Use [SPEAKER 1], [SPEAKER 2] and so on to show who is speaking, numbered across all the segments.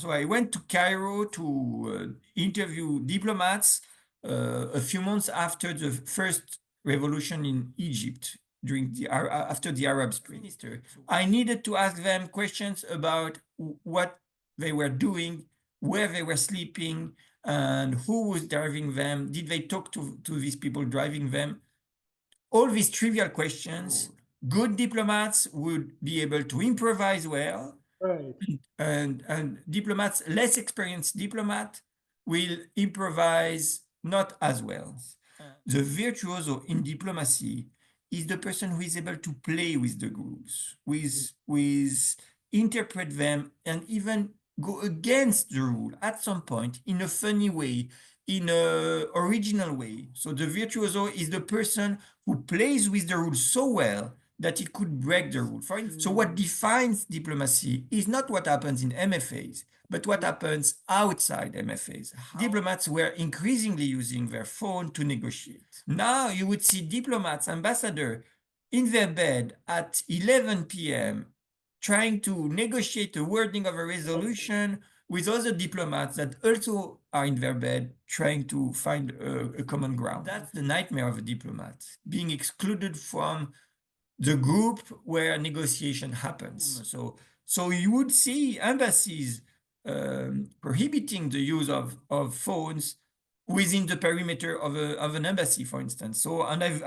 [SPEAKER 1] So I went to Cairo to interview diplomats a few months after the first revolution in Egypt, after the Arab Spring. I needed to ask them questions about what they were doing, where they were sleeping, and who was driving them. Did they talk to these people driving them? All these trivial questions. Good diplomats would be able to improvise well,
[SPEAKER 2] Right.
[SPEAKER 1] and diplomats, less experienced diplomat, will improvise not as well. The virtuoso in diplomacy is the person who is able to play with the rules, with interpret them, and even go against the rule at some point in a funny way, in a original way. So the virtuoso is the person who plays with the rules so well that it could break the rule. So what defines diplomacy is not what happens in MFAs, but what happens outside MFAs. Diplomats were increasingly using their phone to negotiate. Now you would see diplomats, ambassadors, in their bed at 11 p.m. trying to negotiate the wording of a resolution with other diplomats that also are in their bed trying to find a common ground. That's the nightmare of a diplomat, being excluded from the group where negotiation happens. So you would see embassies prohibiting the use of phones within the perimeter of an embassy, for instance. So, and I've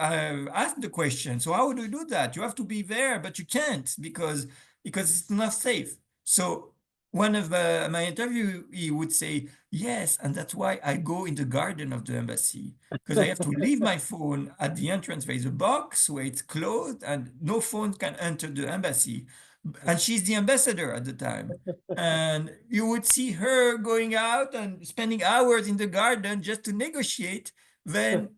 [SPEAKER 1] asked the question, so how do you do that? You have to be there, but you can't because it's not safe. So one of my interviewee would say, yes, and that's why I go in the garden of the embassy, because I have to leave my phone at the entrance. There is a box where it's closed and no phone can enter the embassy. And she's the ambassador at the time. And you would see her going out and spending hours in the garden just to negotiate, then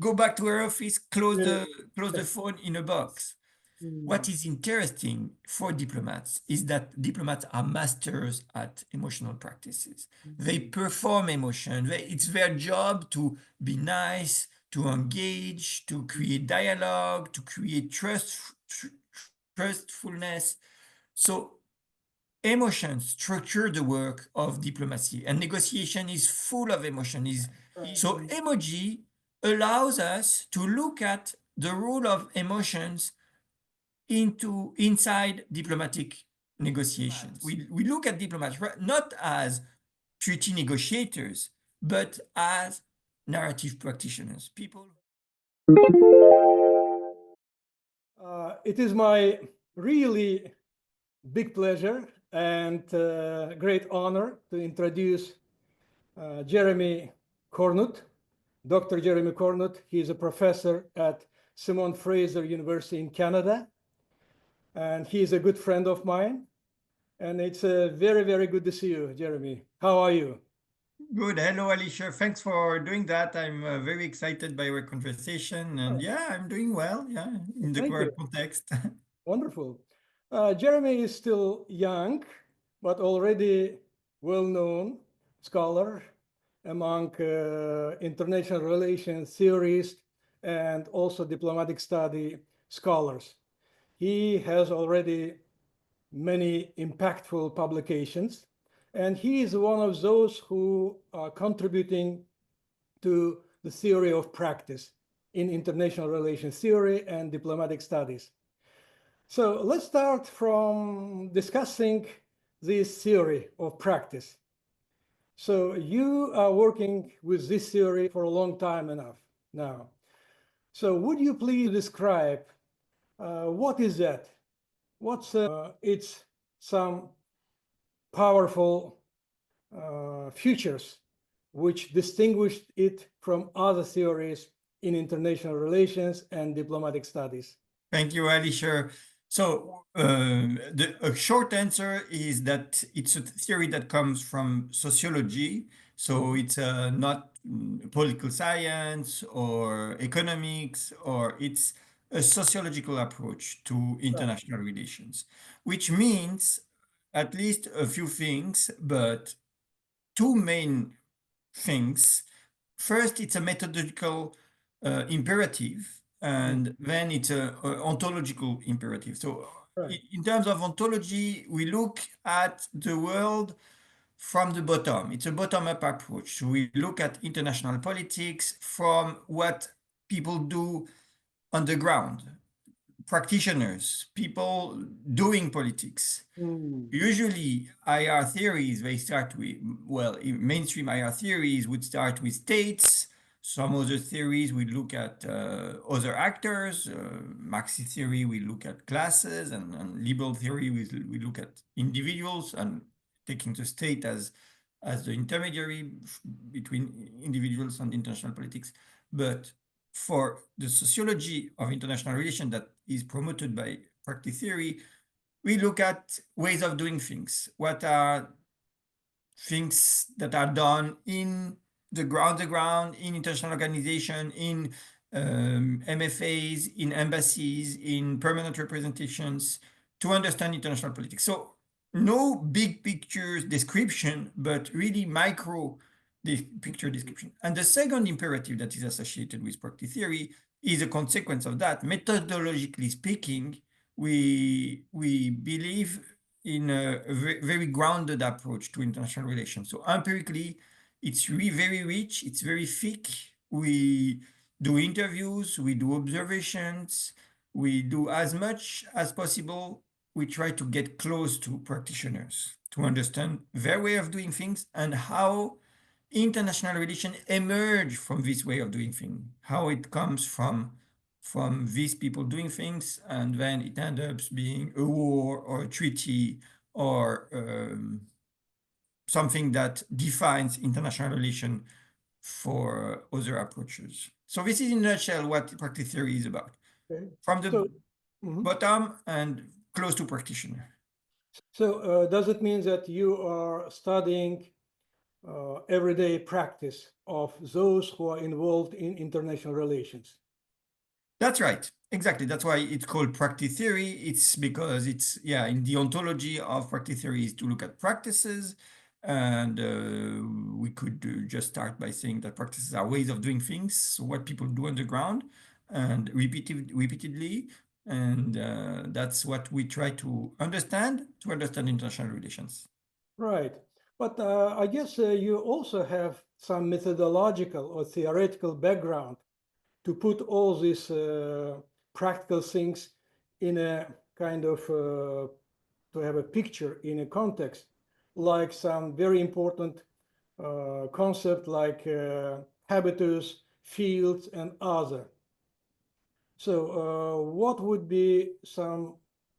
[SPEAKER 1] go back to her office, close the phone in a box. What is interesting for diplomats is that diplomats are masters at emotional practices. They perform emotion. It's their job to be nice, to engage, to create dialogue, to create trustfulness. So emotions structure the work of diplomacy, and negotiation is full of emotion. So emoji allows us to look at the role of emotions inside diplomatic negotiations. We look at diplomats not as treaty negotiators, but as narrative practitioners, people.
[SPEAKER 2] It is my really big pleasure and great honor to introduce Jérémie Cornut, Dr. Jérémie Cornut. He is a professor at Simon Fraser University in Canada, and he is a good friend of mine. And it's very, very good to see you, Jérémie. How are you?
[SPEAKER 1] Good. Hello, Alicia. Thanks for doing that. I'm very excited by our conversation. And yeah, I'm doing well. Yeah, in the current context.
[SPEAKER 2] Wonderful. Jérémie is still young, but already well-known scholar among international relations theorists and also diplomatic study scholars. He has already many impactful publications, and he is one of those who are contributing to the theory of practice in international relations theory and diplomatic studies. So let's start from discussing this theory of practice. So you are working with this theory for a long time enough now. So would you please describe what is that? What's its some powerful features which distinguished it from other theories in international relations and diplomatic studies?
[SPEAKER 1] Thank you, Alisher. So a short answer is that it's a theory that comes from sociology. So it's not political science or economics, or it's a sociological approach to international relations, which means at least a few things, but two main things. First, it's a methodological imperative, and then it's a ontological imperative. So in terms of ontology, we look at the world from the bottom. It's a bottom-up approach. So we look at international politics from what people do on the ground, practitioners, people doing politics.
[SPEAKER 2] Mm.
[SPEAKER 1] Usually IR theories, they start with, well, mainstream IR theories would start with states. Some other theories we look at other actors. Marxist theory, we look at classes, and liberal theory, we look at individuals and taking the state as the intermediary between individuals and international politics. But for the sociology of international relations that is promoted by practice theory, we look at ways of doing things. What are things that are done in the ground, in international organization, in MFAs, in embassies, in permanent representations, to understand international politics. So no big picture description, but really micro picture description. And the second imperative that is associated with practice theory is a consequence of that. Methodologically speaking, we believe in a very grounded approach to international relations. So empirically, it's really very rich, it's very thick. We do interviews, we do observations, we do as much as possible. We try to get close to practitioners to understand their way of doing things and how international relations emerge from this way of doing things, how it comes from these people doing things, and then it ends up being a war or a treaty or something that defines international relation for other approaches. So this is in a nutshell what practice theory is about.
[SPEAKER 2] Okay.
[SPEAKER 1] From the
[SPEAKER 2] So, mhm.
[SPEAKER 1] bottom and close to practitioner.
[SPEAKER 2] So does it mean that you are studying everyday practice of those who are involved in international relations?
[SPEAKER 1] That's right. Exactly. That's why it's called practice theory. It's because it's, yeah, in the ontology of practice theory is to look at practices. And we could just start by saying that practices are ways of doing things, so what people do on the ground and repeatedly. And that's what we try to understand international relations.
[SPEAKER 2] Right. But I guess you also have some methodological or theoretical background to put all these practical things in a kind of to have a picture in a context, like some very important concept like habitus, fields, and other. So what would be some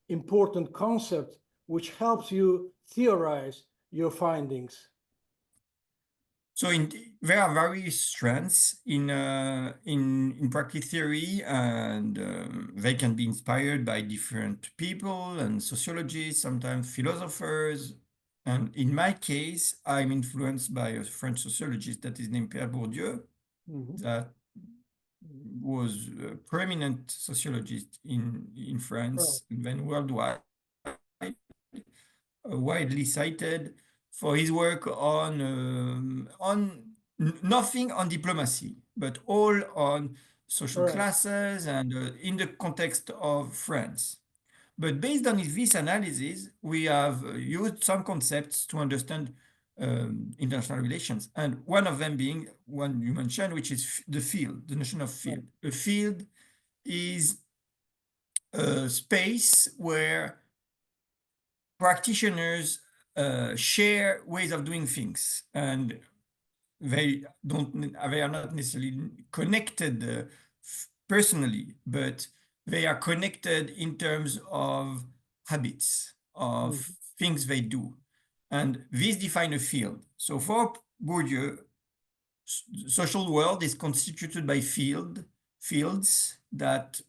[SPEAKER 2] important concept which helps you theorize your findings?
[SPEAKER 1] So there are various strands in practice theory, and they can be inspired by different people and sociologists, sometimes philosophers. And in my case, I'm influenced by a French sociologist that is named Pierre Bourdieu,
[SPEAKER 2] Mhm.
[SPEAKER 1] that was a prominent sociologist in France and then worldwide, widely cited for his work on nothing on diplomacy, but all on social
[SPEAKER 2] Right.
[SPEAKER 1] classes and in the context of France. But based on this analysis, we have used some concepts to understand international relations. And one of them being one you mentioned, which is the field, the notion of field. A field is a space where practitioners share ways of doing things, and they are not necessarily connected personally, but they are connected in terms of habits, of
[SPEAKER 2] Mhm.
[SPEAKER 1] things they do, and these define a field. So for Bourdieu, social world is constituted by fields that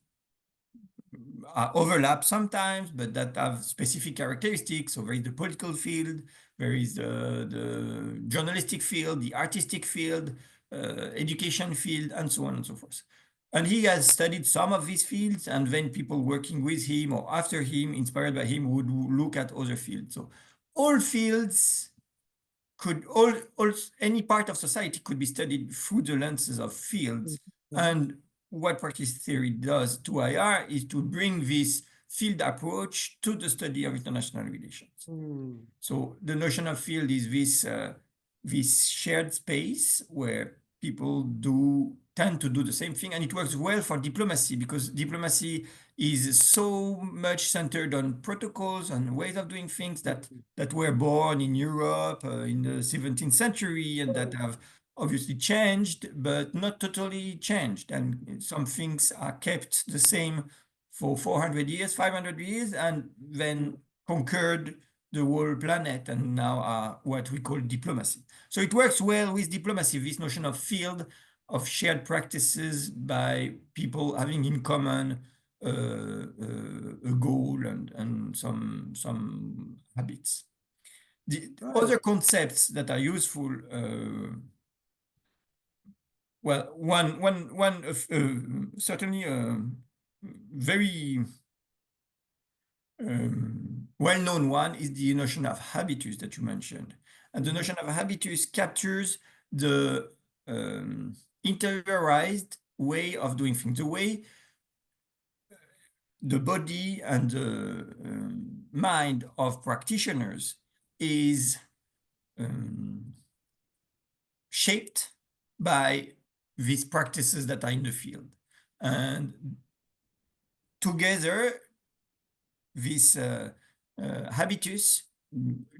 [SPEAKER 1] overlap sometimes, but that have specific characteristics. So there is the political field, there is the journalistic field, the artistic field, education field, and so on and so forth. And he has studied some of these fields, and then people working with him or after him, inspired by him, would look at other fields. So all fields could any part of society could be studied through the lenses of fields.
[SPEAKER 2] Mhm.
[SPEAKER 1] And what practice theory does to IR is to bring this field approach to the study of international relations.
[SPEAKER 2] Mm.
[SPEAKER 1] So the notion of field is this shared space where people tend to do the same thing, and it works well for diplomacy because diplomacy is so much centered on protocols and ways of doing things that were born in Europe in the 17th century and that have obviously changed, but not totally changed. And some things are kept the same for 400 years, 500 years, and then conquered the whole planet and now are what we call diplomacy. So it works well with diplomacy, this notion of field, of shared practices by people having in common a goal and some habits. The other concepts that are useful, well, one certainly very well-known one is the notion of habitus that you mentioned. And the notion of habitus captures the interiorized way of doing things, the way the body and the mind of practitioners is shaped by these practices that are in the field. And together, this habitus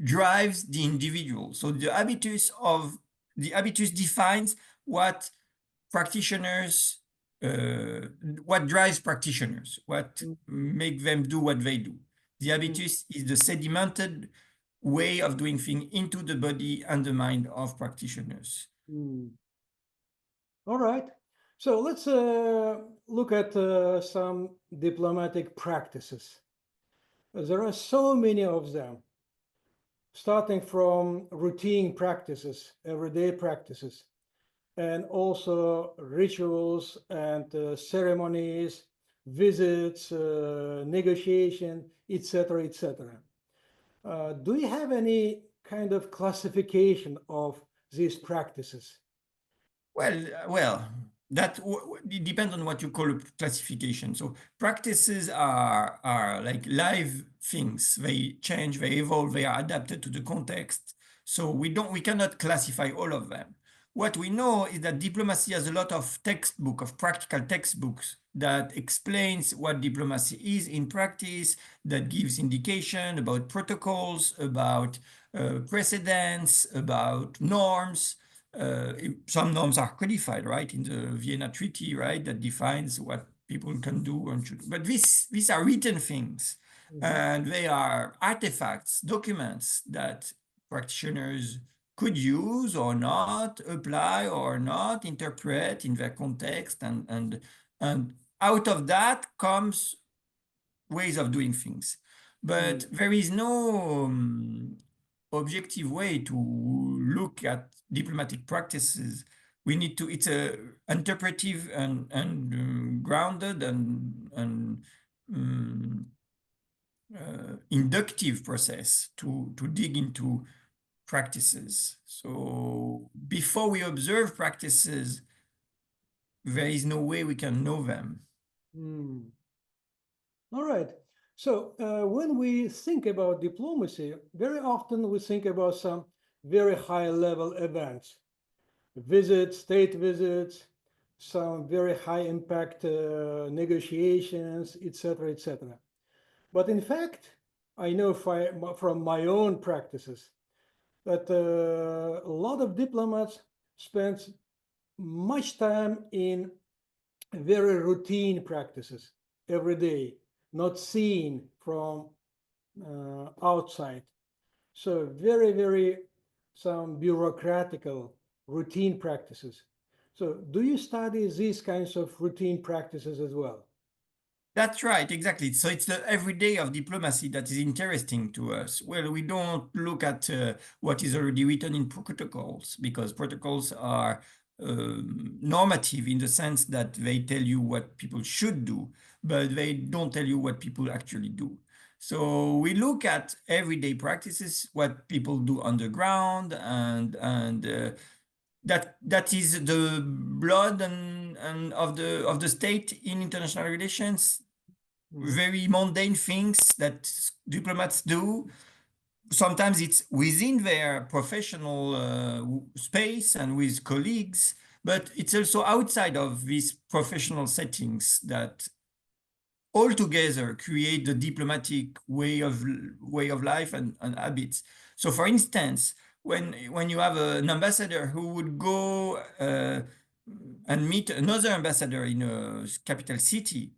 [SPEAKER 1] drives the individual. So the habitus defines what practitioners, what drives practitioners, what make them do what they do. The habitus is the sedimented way of doing things into the body and the mind of practitioners.
[SPEAKER 2] All right. So let's look at some diplomatic practices. There are so many of them, starting from routine practices, everyday practices, and also rituals and ceremonies, visits, negotiation, etc., etc. Do you have any kind of classification of these practices?
[SPEAKER 1] Well, it depends on what you call a classification. So practices are like live things. They change, they evolve, they are adapted to the context. So we cannot classify all of them. What we know is that diplomacy has a lot of practical textbooks that explains what diplomacy is in practice, that gives indication about protocols, about precedents, about norms. Some norms are codified, right, in the Vienna Treaty, right, that defines what people can do and should. But these are written things, and they are artifacts, documents that practitioners could use or not, apply or not, interpret in their context, and out of that comes ways of doing things. But there is no objective way to look at diplomatic practices. It's a interpretive and grounded and inductive process to dig into practices. So before we observe practices, there is no way we can know them.
[SPEAKER 2] All right. So when we think about diplomacy, very often we think about some very high-level events, state visits, some very high-impact negotiations, etc., etc. But in fact, I know from my own practices that a lot of diplomats spend much time in very routine practices every day, not seen from outside. So very, very some bureaucratical routine practices. So do you study these kinds of routine practices as well?
[SPEAKER 1] That's right, exactly. So it's the everyday of diplomacy that is interesting to us. Well, we don't look at what is already written in protocols, because protocols are normative in the sense that they tell you what people should do, but they don't tell you what people actually do. So we look at everyday practices, what people do on the ground, and that is the blood and of the state in international relations. very mundane things that diplomats do. Sometimes it's within their professional space and with colleagues, but it's also outside of these professional settings that altogether create the diplomatic way of life and habits. So, for instance, when you have an ambassador who would go and meet another ambassador in a capital city,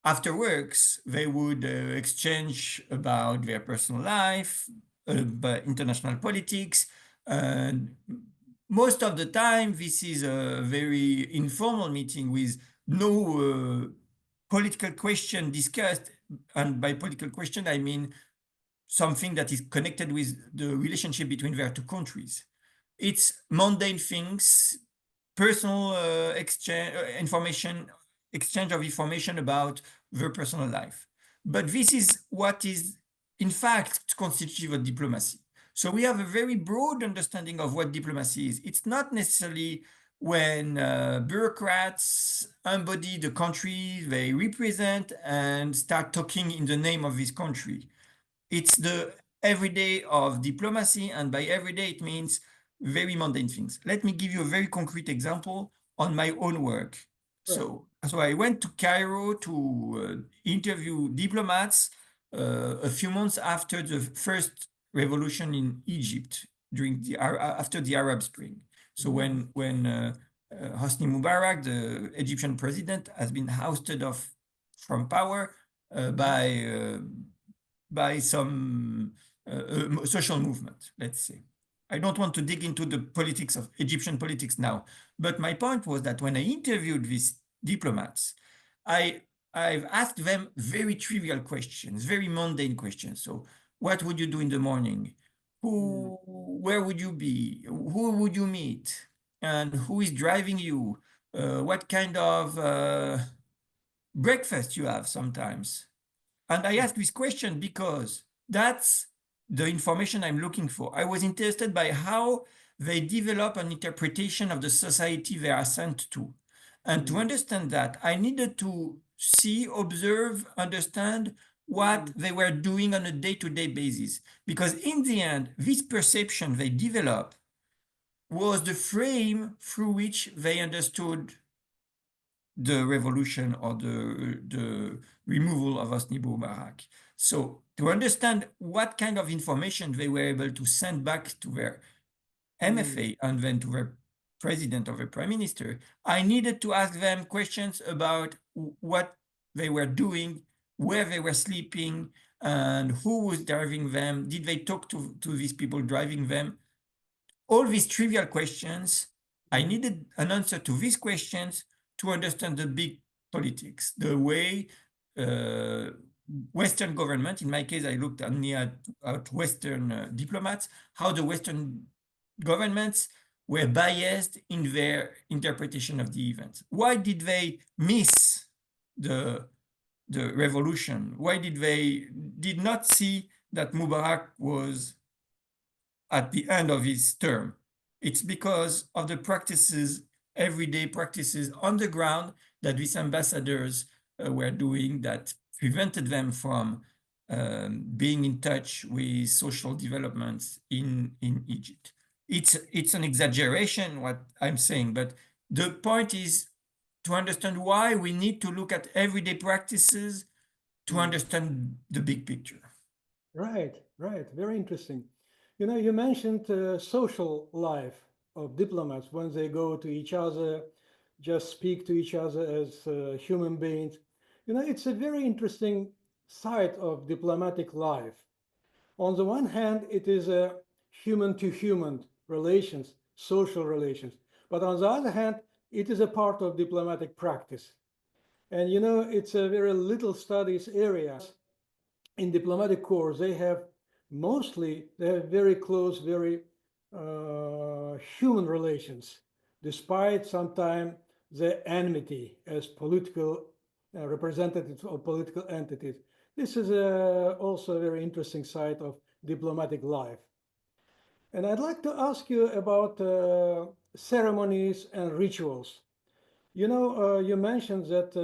[SPEAKER 1] after works, they would exchange about their personal life, about international politics, and most of the time, this is a very informal meeting with no political question discussed. And by political question, I mean something that is connected with the relationship between their two countries. It's mundane things, personal exchange of information about their personal life. But this is what is, in fact, constitutive of diplomacy. So we have a very broad understanding of what diplomacy is. It's not necessarily when bureaucrats embody the country they represent and start talking in the name of this country. It's the everyday of diplomacy, and by everyday it means very mundane things. Let me give you a very concrete example on my own work. So I went to Cairo to interview diplomats a few months after the first revolution in Egypt after the Arab Spring. So when Hosni Mubarak, the Egyptian president, has been ousted from power by some social movement, let's say. I don't want to dig into the politics of Egyptian politics now, but my point was that when I interviewed these diplomats, I've asked them very trivial questions, very mundane questions. So, what would you do in the morning? Where would you be? Who would you meet? And who is driving you? What kind of breakfast you have sometimes? And I asked this question because that's the information I'm looking for. I was interested by how they develop an interpretation of the society they are sent to. And to understand that, I needed to see, observe, understand what they were doing on a day-to-day basis. Because in the end, this perception they develop was the frame through which they understood the revolution or the removal of Hosni Mubarak. So to understand what kind of information they were able to send back to their MFA and then to their president or the prime minister, I needed to ask them questions about what they were doing, where they were sleeping, and who was driving them. Did they talk to these people driving them? All these trivial questions, I needed an answer to these questions to understand the big politics, the way Western government, in my case, I looked only at Western diplomats, how the Western governments were biased in their interpretation of the events. Why did they miss the revolution? Why did not see that Mubarak was at the end of his term? It's because of the practices, everyday practices on the ground that these ambassadors were doing that prevented them from being in touch with social developments in Egypt. It's an exaggeration what I'm saying, but the point is to understand why we need to look at everyday practices to understand the big picture.
[SPEAKER 2] Right, right. Very interesting. You know, you mentioned social life of diplomats when they go to each other, just speak to each other as human beings. You know, it's a very interesting side of diplomatic life. On the one hand, it is a human to human relations, social relations. But on the other hand, it is a part of diplomatic practice. And you know, it's a very little studies area. In diplomatic corps, they have very close, very human relations, despite sometimes the enmity as political representatives of political entities. This is also a very interesting side of diplomatic life. And I'd like to ask you about ceremonies and rituals. You know, you mentioned that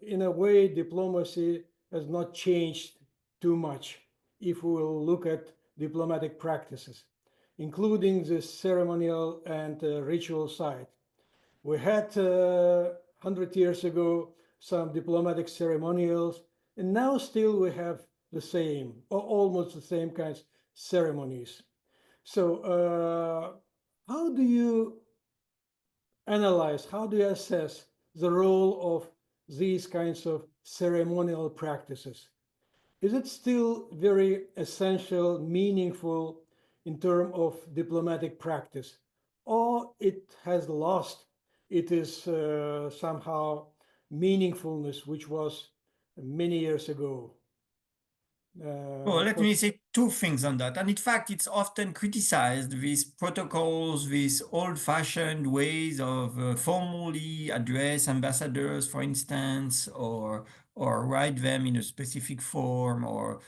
[SPEAKER 2] in a way diplomacy has not changed too much if we will look at diplomatic practices, including the ceremonial and ritual side. We had 100 years ago some diplomatic ceremonials, and now still we have the same or almost the same kinds of ceremonies. So, how do you analyze, how do you assess the role of these kinds of ceremonial practices? Is it still very essential, meaningful in terms of diplomatic practice, or it has lost it is somehow meaningfulness which was many years ago?
[SPEAKER 1] Well, let
[SPEAKER 2] Prof.
[SPEAKER 1] me say two things on that. And in fact, it's often criticized, these protocols, these old-fashioned ways of formally address ambassadors, for instance, or write them in a specific form, or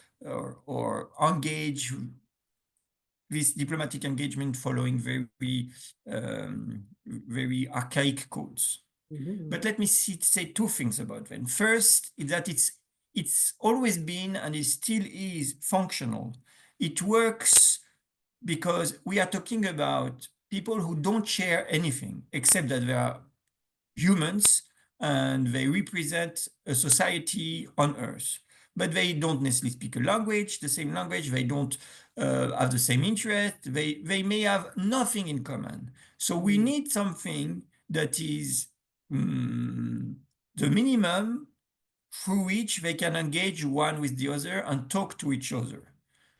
[SPEAKER 1] engage this diplomatic engagement following very archaic codes. But let me say two things about them. First, is that it's always been and it still is functional. It works because we are talking about people who don't share anything except that they are humans and they represent a society on Earth. But they don't necessarily speak a language, the same language, they don't have the same interest, they may have nothing in common. So we need something that is the minimum through which they can engage one with the other and talk to each other.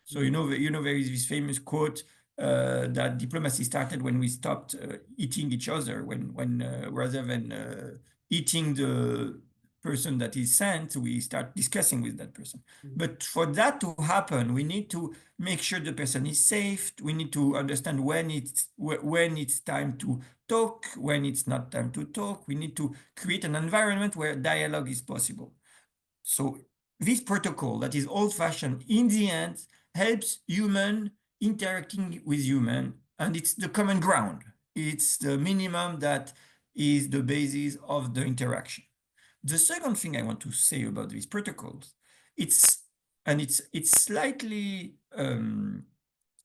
[SPEAKER 1] So there is this famous quote that diplomacy started when we stopped eating each other, when rather than eating the person that is sent, we start discussing with that person. But for that to happen, we need to make sure the person is safe. We need to understand when it's time to talk, when it's not time to talk. We need to create an environment where dialogue is possible. So this protocol that is old-fashioned, in the end, helps human interacting with human, and it's the common ground. It's the minimum that is the basis of the interaction. The second thing I want to say about these protocols, it's slightly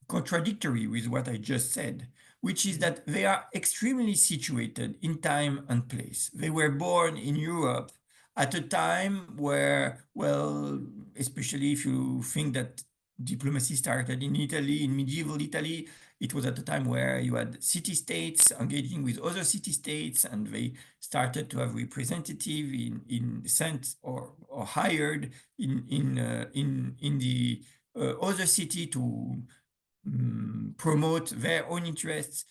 [SPEAKER 1] contradictory with what I just said, which is that they are extremely situated in time and place. They were born in Europe at a time where, well, especially if you think that diplomacy started in Italy, in medieval Italy, it was at a time where you had city-states engaging with other city-states, and they started to have representative in sent or hired in the other city to promote their own interests.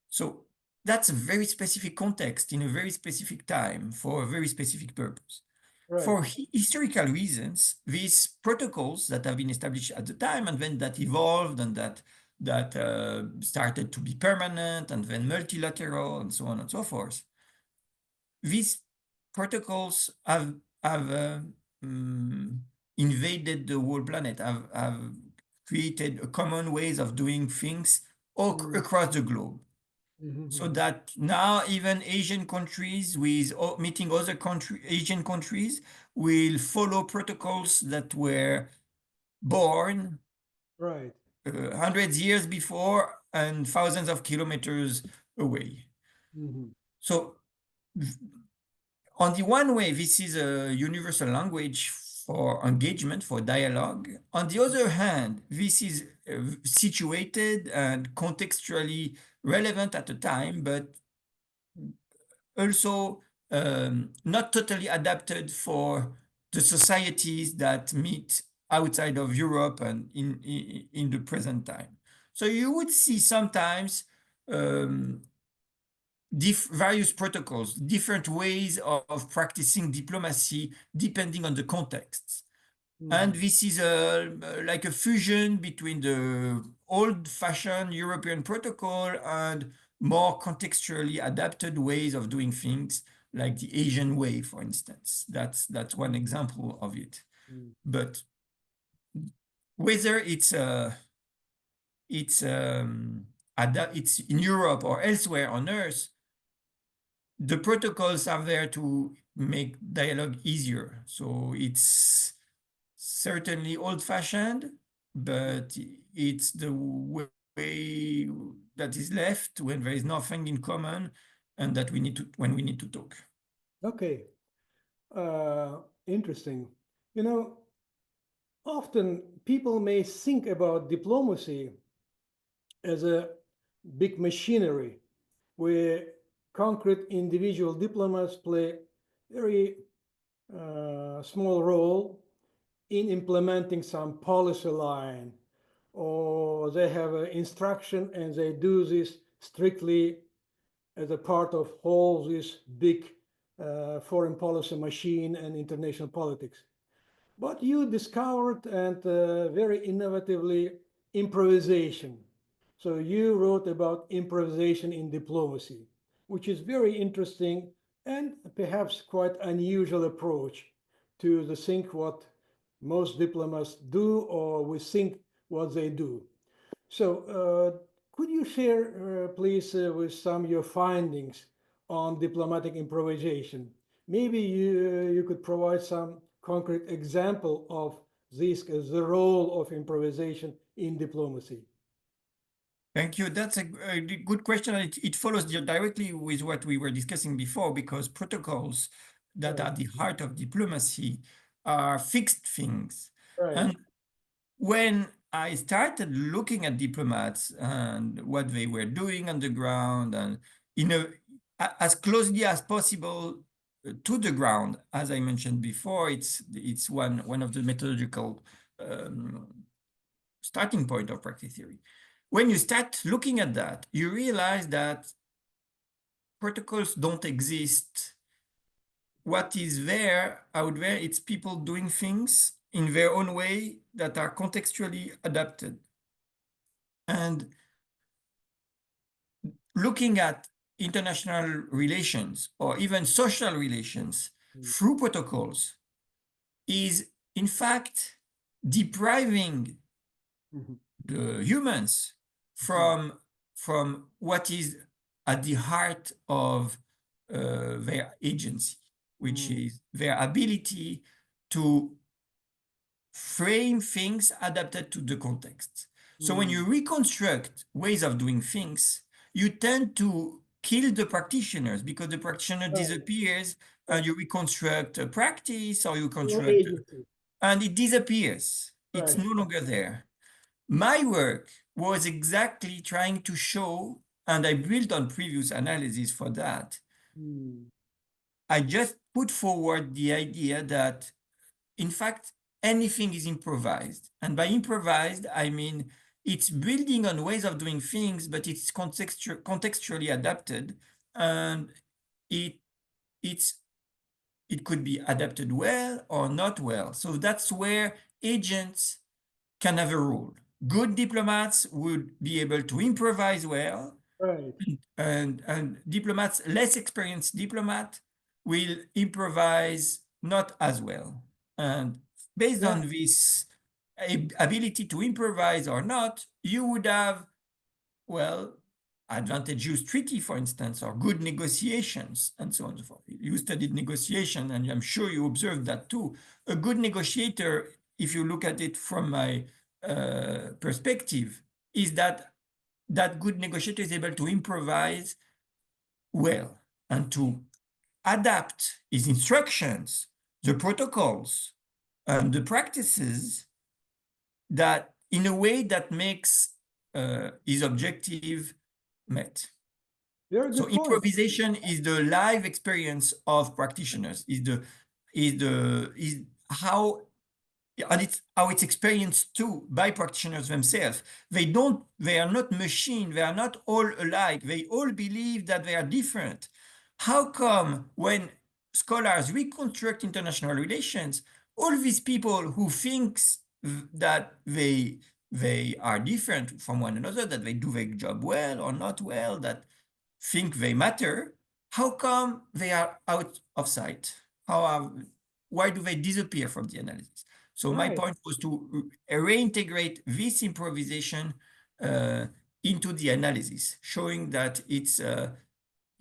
[SPEAKER 1] So that's a very specific context in a very specific time for a very specific purpose.
[SPEAKER 2] Right.
[SPEAKER 1] For historical reasons, these protocols that have been established at the time and then that evolved and that started to be permanent and then multilateral and so on and so forth, these protocols have invaded the whole planet, have created a common ways of doing things all across the globe. So that now even Asian countries with meeting other Asian countries will follow protocols that were born
[SPEAKER 2] Right.
[SPEAKER 1] hundreds years before and thousands of kilometers away. So on the one way, this is a universal language for engagement, for dialogue. On the other hand, this is situated and contextually relevant at the time, but also not totally adapted for the societies that meet outside of Europe and in the present time. So you would see sometimes various protocols, different ways of practicing diplomacy depending on the contexts. And this is like a fusion between the old-fashioned European protocol and more contextually adapted ways of doing things, like the Asian way, for instance. That's one example of it. But whether it's in Europe or elsewhere on Earth, the protocols are there to make dialogue easier. So it's certainly old-fashioned, but it's the way that is left when there is nothing in common and that we need to when we need to talk.
[SPEAKER 2] Okay, interesting. You know, often people may think about diplomacy as a big machinery where concrete individual diplomats play very small role in implementing some policy line, or they have an instruction and they do this strictly as a part of whole this big foreign policy machine and international politics. But you discovered and very innovatively improvisation. So you wrote about improvisation in diplomacy, which is very interesting and perhaps quite unusual approach to the think what most diplomats do or we think what they do. So could you share, please, with some your findings on diplomatic improvisation? Maybe you could provide some concrete example of this, the role of improvisation in diplomacy.
[SPEAKER 1] Thank you. That's a good question. It follows directly with what we were discussing before, because protocols that
[SPEAKER 2] Right,
[SPEAKER 1] are the heart of diplomacy are fixed things.
[SPEAKER 2] right.
[SPEAKER 1] And when I started looking at diplomats and what they were doing on the ground and as closely as possible to the ground, as I mentioned before, it's one of the methodological starting point of practice theory. When you start looking at that, you realize that protocols don't exist. What is there out there, it's people doing things in their own way that are contextually adapted. And looking at international relations or even social relations through protocols is, in fact, depriving
[SPEAKER 2] Mhm.
[SPEAKER 1] the humans from what is at the heart of their agency, which is their ability to frame things adapted to the context. So when you reconstruct ways of doing things, you tend to kill the practitioners because the practitioner
[SPEAKER 2] Right,
[SPEAKER 1] disappears and you reconstruct a practice or you
[SPEAKER 2] your
[SPEAKER 1] construct
[SPEAKER 2] agency.
[SPEAKER 1] and it disappears. It's
[SPEAKER 2] Right.
[SPEAKER 1] no longer there. My work was exactly trying to show, and I built on previous analysis for that. I just put forward the idea that, in fact, anything is improvised. And by improvised, I mean it's building on ways of doing things, but it's contextually adapted. And it, it's, it could be adapted well or not well. So that's where agents can have a role. Good diplomats would be able to improvise well,
[SPEAKER 2] Right.
[SPEAKER 1] and diplomats, less experienced diplomat, will improvise not as well. And based
[SPEAKER 2] Yeah.
[SPEAKER 1] on this ability to improvise or not, you would have, well, advantageous treaty, for instance, or good negotiations, and so on and so forth. You studied negotiation, and I'm sure you observed that too. A good negotiator, if you look at it from my perspective, is that good negotiator is able to improvise well and to adapt his instructions, the protocols, and the practices that in a way that makes his objective met.
[SPEAKER 2] Very
[SPEAKER 1] So
[SPEAKER 2] good point.
[SPEAKER 1] improvisation is the live experience of practitioners, is how and it's how it's experienced too by practitioners themselves. They are not machine, they are not all alike. They all believe that they are different. How come when scholars reconstruct international relations, all these people who thinks that they are different from one another, that they do their job well or not well, that think they matter, how come they are out of sight? Why do they disappear from the analysis? So my
[SPEAKER 2] Right.
[SPEAKER 1] point was to reintegrate this improvisation into the analysis, showing that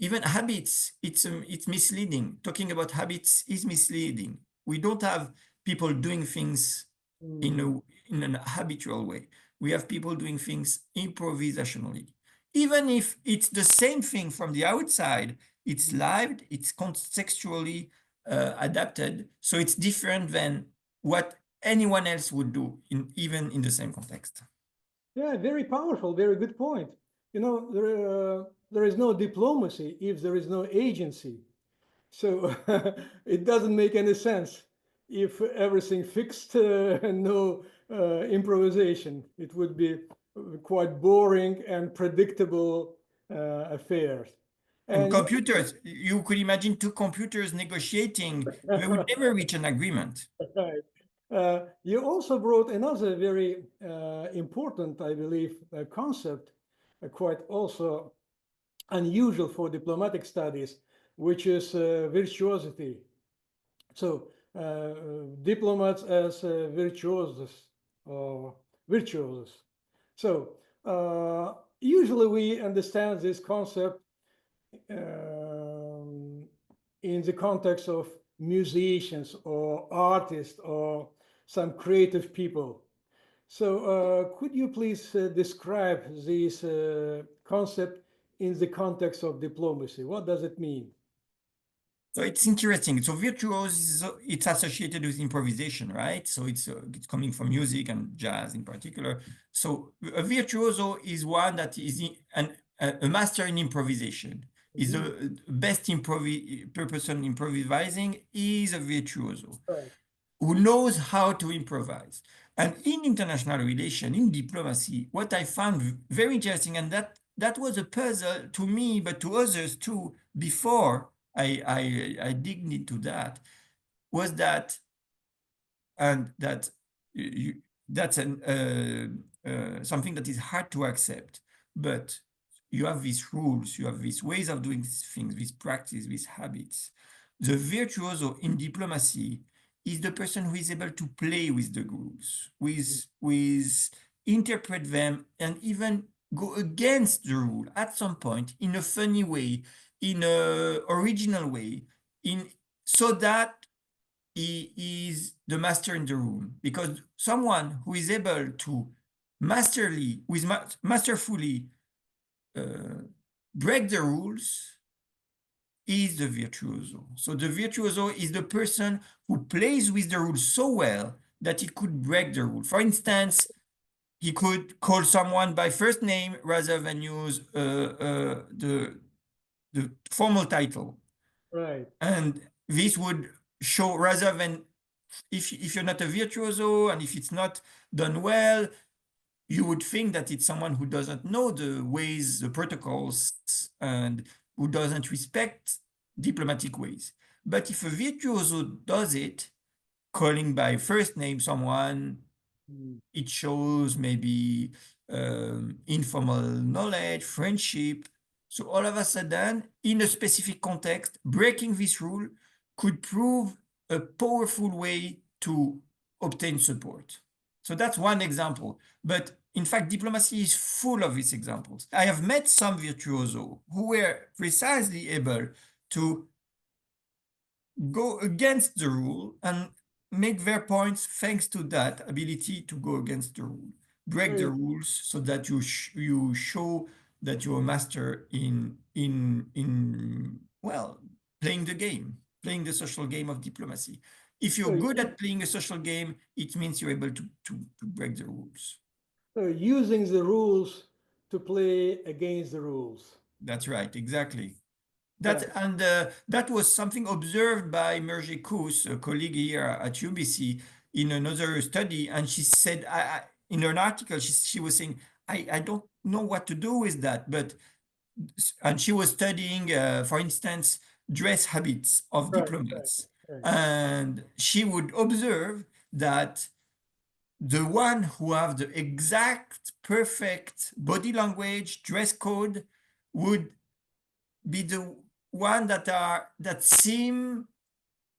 [SPEAKER 1] even habits, it's misleading. Talking about habits is misleading. We don't have people doing things in an habitual way. We have people doing things improvisationally. Even if it's the same thing from the outside, it's live, it's contextually adapted, so it's different than what anyone else would do even in the same context.
[SPEAKER 2] Yeah, very powerful, very good point. You know, there is no diplomacy if there is no agency. So it doesn't make any sense if everything fixed and no improvisation. It would be quite boring and predictable affairs.
[SPEAKER 1] And
[SPEAKER 2] And
[SPEAKER 1] computers, you could imagine two computers negotiating, they would never reach an agreement.
[SPEAKER 2] right. You also brought another very important, I believe, concept, quite also unusual for diplomatic studies, which is virtuosity. So diplomats as virtuosos or virtuosos. So usually we understand this concept in the context of musicians or artists or some creative people. So could you please describe this concept in the context of diplomacy? What does it mean?
[SPEAKER 1] So it's interesting. So it's associated with improvisation, right? So it's coming from music and jazz in particular. So a virtuoso is one that is a master in improvisation. Is the best person improvising is a virtuoso
[SPEAKER 2] Right.
[SPEAKER 1] who knows how to improvise. And in international relation, in diplomacy, what I found very interesting, and that was a puzzle to me, but to others too, before I digged into that, was that, and that that's something that is hard to accept, but you have these rules, you have these ways of doing things, these practice, these habits. The virtuoso in diplomacy is the person who is able to play with the rules, with interpret them, and even go against the rule at some point in a funny way, in a original way, so that he is the master in the room. Because someone who is able to masterfully break the rules is the virtuoso. So the virtuoso is the person who plays with the rules so well that he could break the rule. For instance, he could call someone by first name rather than use the formal title.
[SPEAKER 2] Right.
[SPEAKER 1] And this would show, rather than if you're not a virtuoso and if it's not done well, you would think that it's someone who doesn't know the ways, the protocols, and who doesn't respect diplomatic ways. But if a virtuoso does it, calling by first name someone, it shows maybe informal knowledge, friendship. So all of a sudden, in a specific context, breaking this rule could prove a powerful way to obtain support. So that's one example. But in fact, diplomacy is full of these examples. I have met some virtuoso who were precisely able to go against the rule and make their points thanks to that ability to go against the rule, break the rules, so that you show that you're a master in well, playing the game, playing the social game of diplomacy. If you're good at playing a social game, it means you're able to break the rules.
[SPEAKER 2] So using the rules to play against the rules.
[SPEAKER 1] That's right, exactly.
[SPEAKER 2] Right.
[SPEAKER 1] That was something observed by Merge Koos, a colleague here at UBC, in another study. And she said, in an article, she was saying, I don't know what to do with that. And she was studying, for instance, dress habits of diplomats.
[SPEAKER 2] Right.
[SPEAKER 1] And she would observe that the one who have the exact perfect body language, dress code, would be the one that seem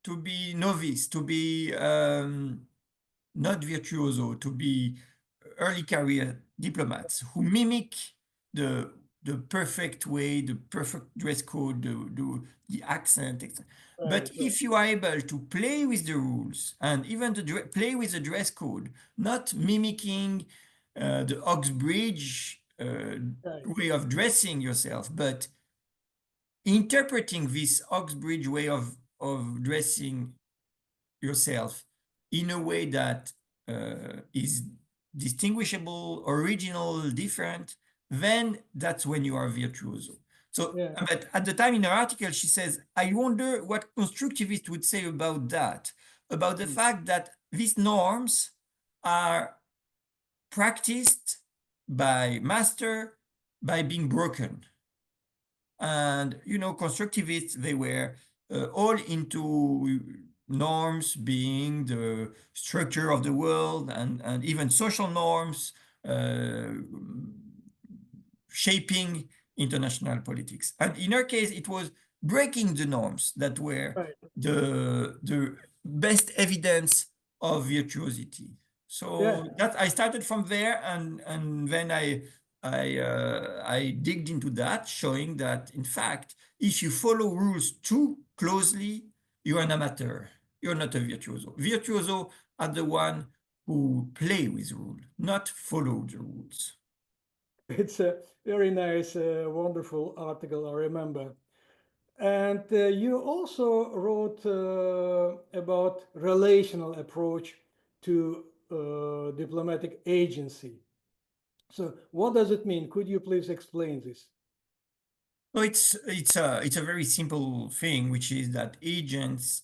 [SPEAKER 1] to be novice, to be not virtuoso, to be early career diplomats who mimic the the perfect way, the perfect dress code, the accent, etc. But
[SPEAKER 2] Right.
[SPEAKER 1] if you are able to play with the rules and even to play with the dress code, not mimicking the Oxbridge
[SPEAKER 2] Right.
[SPEAKER 1] way of dressing yourself, but interpreting this Oxbridge way of dressing yourself in a way that is distinguishable, original, different, then that's when you are virtuoso. So,
[SPEAKER 2] Yeah.
[SPEAKER 1] but at the time in her article, she says, I wonder what constructivists would say about the
[SPEAKER 2] Mm.
[SPEAKER 1] fact that these norms are practiced by master by being broken. And, you know, constructivists, they were all into norms being the structure of the world and even social norms uh, shaping international politics. And in her case, it was breaking the norms that were
[SPEAKER 2] Right.
[SPEAKER 1] the best evidence of virtuosity.
[SPEAKER 2] Yeah.
[SPEAKER 1] So that I started from there, and then I digged into that, showing that in fact, if you follow rules too closely, you're an amateur. You're not a virtuoso. Virtuoso are the one who play with rules, not follow the rules.
[SPEAKER 2] It's a very nice, wonderful article, I remember. And you also wrote about relational approach to diplomatic agency. So what does it mean? Could you please explain this?
[SPEAKER 1] No, it's a very simple thing, which is that agents,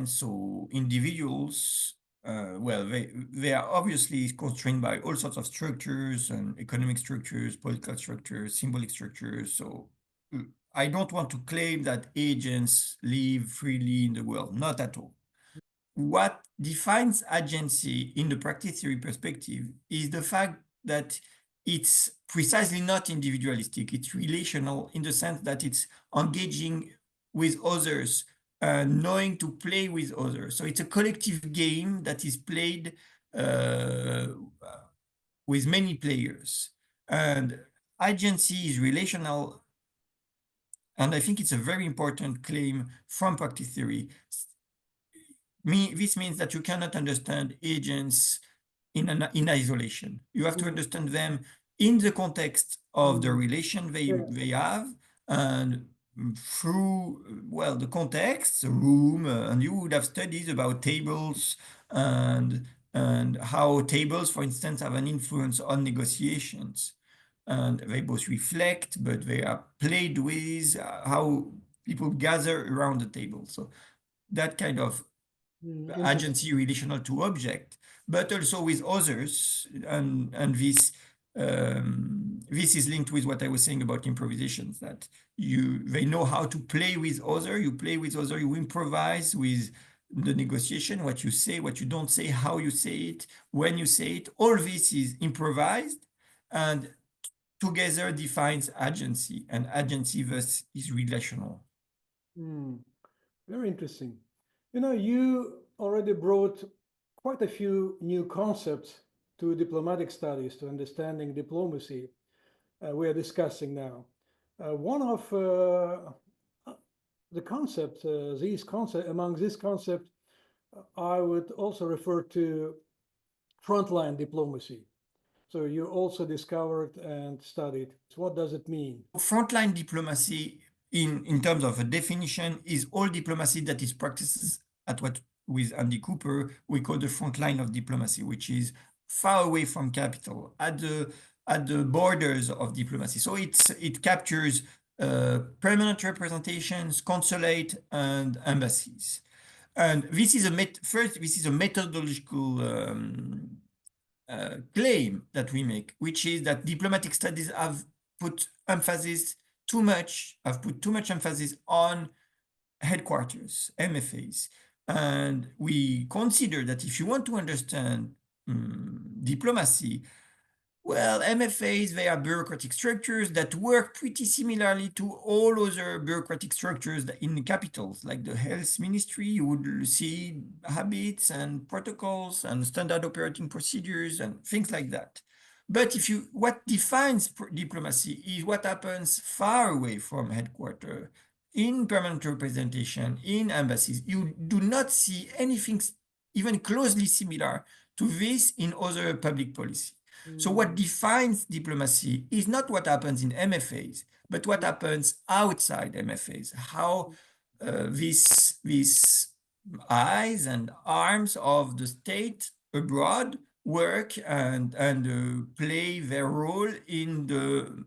[SPEAKER 1] so individuals, well, they are obviously constrained by all sorts of structures and economic structures, political structures, symbolic structures. So uh, I don't want to claim that agents live freely in the world, not at all. What defines agency in the practice theory perspective is the fact that it's precisely not individualistic, it's relational in the sense that it's engaging with others, knowing to play with others. So it's a collective game that is played uh, with many players. And agency is relational, and I think it's a very important claim from practice theory. This means that you cannot understand agents in isolation. You have to
[SPEAKER 2] Mm,
[SPEAKER 1] understand them in the context of the
[SPEAKER 2] mm,
[SPEAKER 1] relation
[SPEAKER 2] yeah.
[SPEAKER 1] they have, and through, well, the context, the room, and you would have studies about tables and how tables, for instance, have an influence on negotiations. And they both reflect, but they are played with, how people gather around the table. So that kind of
[SPEAKER 2] Interesting.
[SPEAKER 1] agency relational to object, but also with others, and this is linked with what I was saying about improvisations, that they know how to play with other, you play with other, you improvise with the negotiation, what you say, what you don't say, how you say it, when you say it, all this is improvised and together defines agency, and agency thus is relational.
[SPEAKER 2] Mm, very interesting. You know, you already brought quite a few new concepts to diplomatic studies, to understanding diplomacy, we are discussing now. One of the concepts, among these concepts, I would also refer to frontline diplomacy. So you also discovered and studied. So what does it mean?
[SPEAKER 1] Frontline diplomacy, in terms of a definition, is all diplomacy that is practiced at what, with Andy Cooper, we call the front line of diplomacy, which is far away from capital, at the borders of diplomacy. So it captures permanent representations, consulate, and embassies. And this is this is a methodological claim that we make, which is that diplomatic studies put have put too much emphasis on headquarters, MFAs. And we consider that if you want to understand diplomacy, well, MFAs, they are bureaucratic structures that work pretty similarly to all other bureaucratic structures in the capitals, like the health ministry. You would see habits and protocols and standard operating procedures and things like that. But what defines diplomacy is what happens far away from headquarters, in permanent representation, in embassies. You do not see anything even closely similar to this in other public policy. So what defines diplomacy is not what happens in MFAs, but what happens outside MFAs, how these eyes and arms of the state abroad work and play their role in the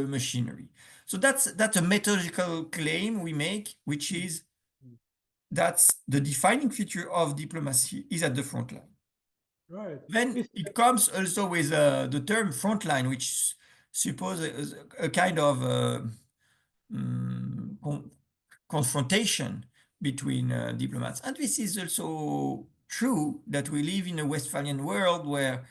[SPEAKER 1] machinery. So that's a methodological claim we make, which is that's the defining feature of diplomacy is at the front line.
[SPEAKER 2] Right.
[SPEAKER 1] Then it comes also with the term frontline, which supposes a kind of confrontation between diplomats. And this is also true that we live in a Westphalian world where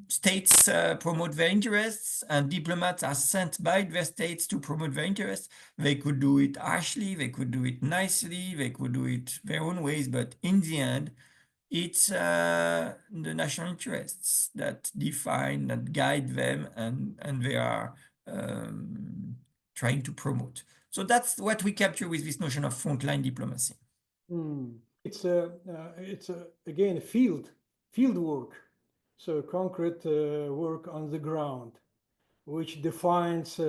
[SPEAKER 1] states promote their interests and diplomats are sent by their states to promote their interests. They could do it harshly, they could do it nicely, they could do it their own ways, but in the end, it's the national interests that define, that guide them, and they are trying to promote. So that's what we capture with this notion of frontline diplomacy.
[SPEAKER 2] It's again field work, so concrete work on the ground, which defines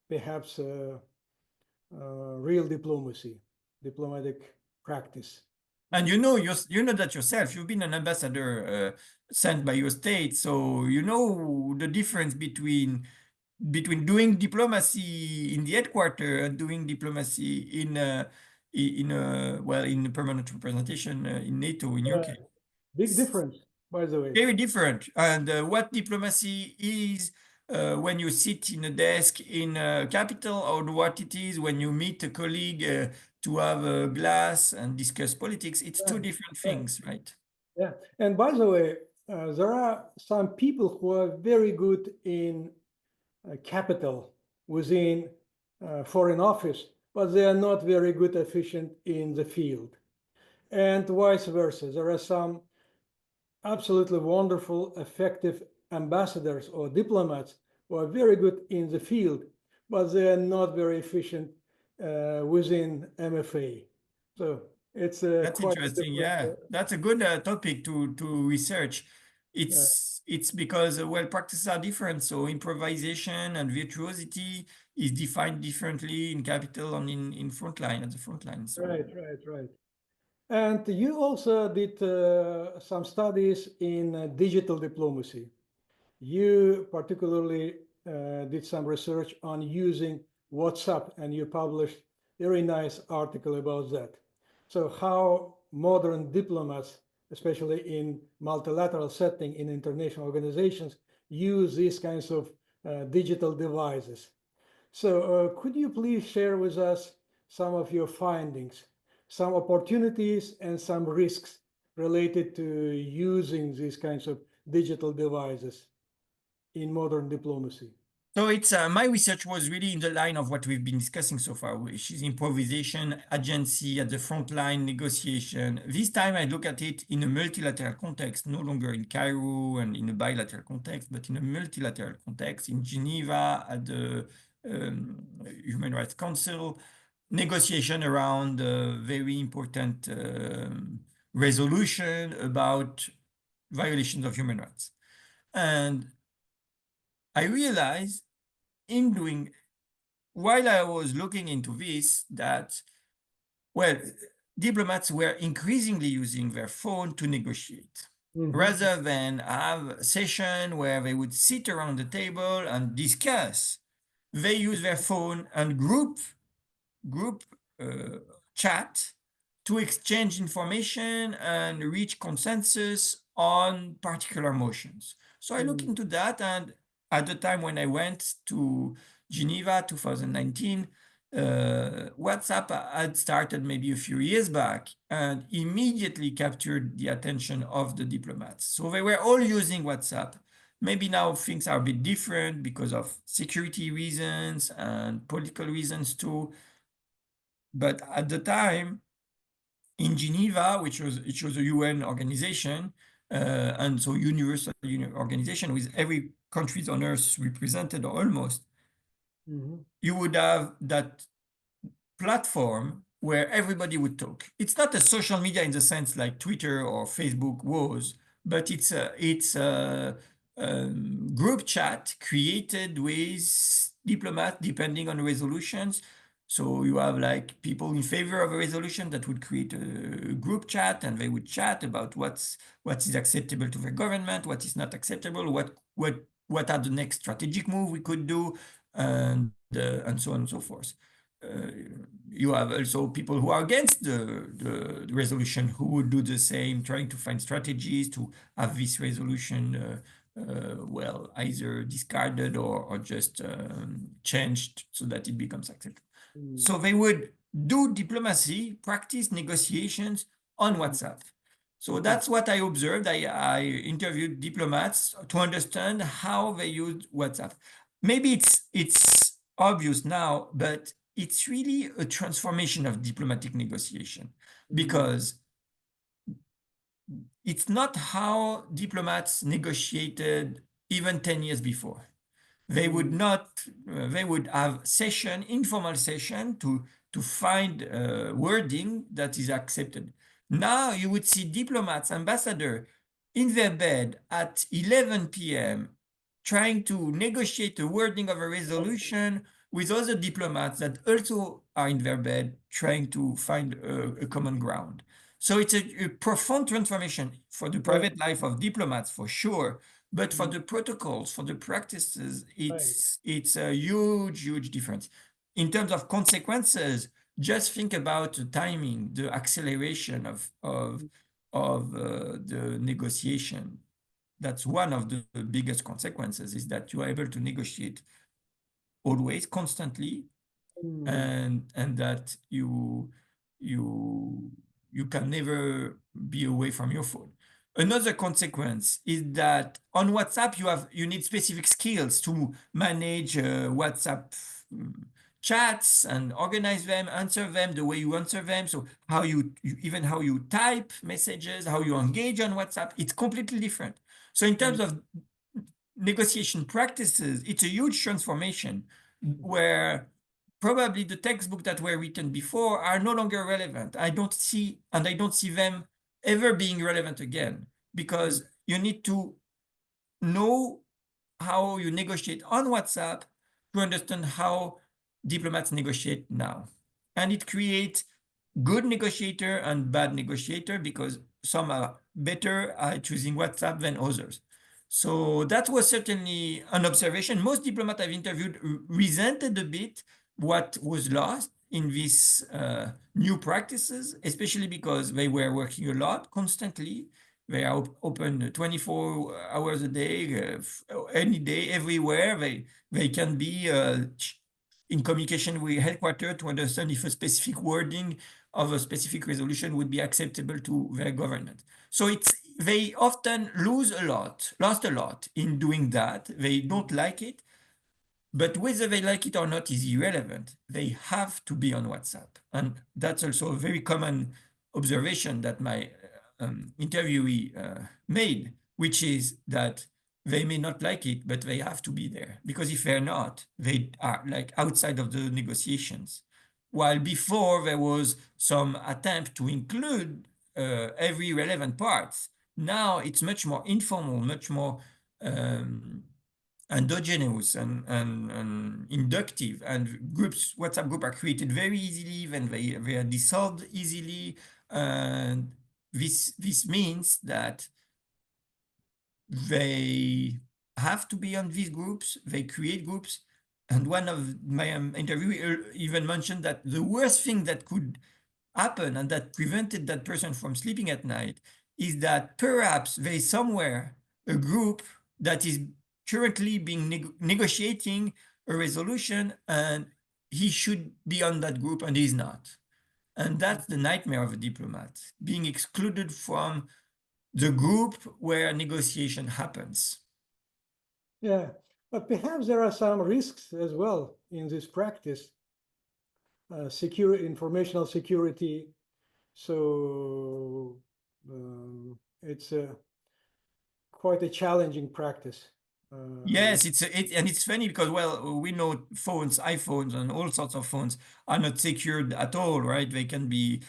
[SPEAKER 2] perhaps real diplomatic practice.
[SPEAKER 1] And you know that yourself. You've been an ambassador sent by your state, so you know the difference between doing diplomacy in the headquarters and doing diplomacy in permanent representation in NATO in your case.
[SPEAKER 2] Big difference, by the way.
[SPEAKER 1] Very different. And what diplomacy is when you sit in a desk in a capital, or what it is when you meet a colleague to have a glass and discuss politics, it's two different things, right?
[SPEAKER 2] Yeah. And by the way, there are some people who are very good in capital within foreign office, but they are not very good efficient in the field. And vice versa. There are some absolutely wonderful, effective ambassadors or diplomats who are very good in the field, but they are not very efficient within MFA. So it's
[SPEAKER 1] that's
[SPEAKER 2] quite
[SPEAKER 1] interesting. Yeah, that's a good topic to research. It's because practices are different. So improvisation and virtuosity is defined differently in capital and in frontline, at the frontline. So.
[SPEAKER 2] Right. And you also did some studies in digital diplomacy. You particularly did some research on using WhatsApp, and you published a very nice article about that. So how modern diplomats, especially in multilateral setting in international organizations, use these kinds of digital devices. So could you please share with us some of your findings, some opportunities and some risks related to using these kinds of digital devices in modern diplomacy?
[SPEAKER 1] So it's my research was really in the line of what we've been discussing so far, which is improvisation, agency at the front line, negotiation. This time I look at it in a multilateral context, no longer in Cairo and in a bilateral context, but in a multilateral context in Geneva at the Human Rights Council, negotiation around a very important resolution about violations of human rights. And I realized while I was looking into this, that, diplomats were increasingly using their phone to negotiate, rather than have a session where they would sit around the table and discuss. They use their phone and group chat to exchange information and reach consensus on particular motions. So I looked into that, and at the time when I went to Geneva 2019, WhatsApp had started maybe a few years back and immediately captured the attention of the diplomats. So they were all using WhatsApp. Maybe now things are a bit different because of security reasons and political reasons too. But at the time, in Geneva, which was a UN organization, and so universal organization with every countries on earth represented or almost, you would have that platform where everybody would talk. It's not a social media in the sense like Twitter or Facebook was, but it's a group chat created with diplomats depending on resolutions. So you have like people in favor of a resolution that would create a group chat, and they would chat about what is acceptable to the government, what is not acceptable, what are the next strategic move we could do, and so on and so forth. Uh, you have also people who are against the resolution who would do the same, trying to find strategies to have this resolution well, either discarded or just changed so that it becomes acceptable. So they would do diplomacy, practice negotiations on WhatsApp. So that's what I observed. I interviewed diplomats to understand how they use WhatsApp. Maybe it's obvious now, but it's really a transformation of diplomatic negotiation because it's not how diplomats negotiated even 10 years before. They would not, they would have informal session to find wording that is accepted. Now you would see diplomats, ambassador in their bed at 11 p.m. trying to negotiate a wording of a resolution with other diplomats that also are in their bed trying to find a common ground. So it's a profound transformation for the private life of diplomats, for sure. But for the protocols, for the practices, it's a huge difference. In terms of consequences, just think about the timing, the acceleration of the negotiation. That's one of the biggest consequences, is that you are able to negotiate always, constantly, and that you can never be away from your phone. Another consequence is that on WhatsApp you need specific skills to manage WhatsApp chats and organize them, answer them the way you answer them. So how even how you type messages, how you engage on WhatsApp, it's completely different. So in terms of negotiation practices, it's a huge transformation where probably the textbooks that were written before are no longer relevant. I don't see them ever being relevant again, because you need to know how you negotiate on WhatsApp to understand how diplomats negotiate now. And it creates good negotiator and bad negotiator, because some are better at choosing WhatsApp than others. So that was certainly an observation. Most diplomats I've interviewed resented a bit what was lost in these new practices, especially because they were working a lot constantly. They are open 24 hours a day, any day, everywhere. They can be in communication with headquarters to understand if a specific wording of a specific resolution would be acceptable to their government. So they often lost a lot in doing that. They don't like it, but whether they like it or not is irrelevant. They have to be on WhatsApp. And that's also a very common observation that my interviewee made, which is that they may not like it, but they have to be there. Because if they're not, they are like outside of the negotiations. While before there was some attempt to include every relevant parts, now it's much more informal, much more endogenous and inductive, and WhatsApp groups are created very easily, then they are dissolved easily, and this means that they have to be on these groups. They create groups, and one of my interviewee even mentioned that the worst thing that could happen and that prevented that person from sleeping at night is that perhaps there is somewhere a group that is currently being negotiating a resolution, and he should be on that group and he's not. And that's the nightmare of a diplomat, being excluded from the group where negotiation happens.
[SPEAKER 2] Yeah, but perhaps there are some risks as well in this practice. Informational security. So it's quite a challenging practice.
[SPEAKER 1] Yes, and it's funny because, well, we know phones, iPhones, and all sorts of phones are not secured at all, right? They can be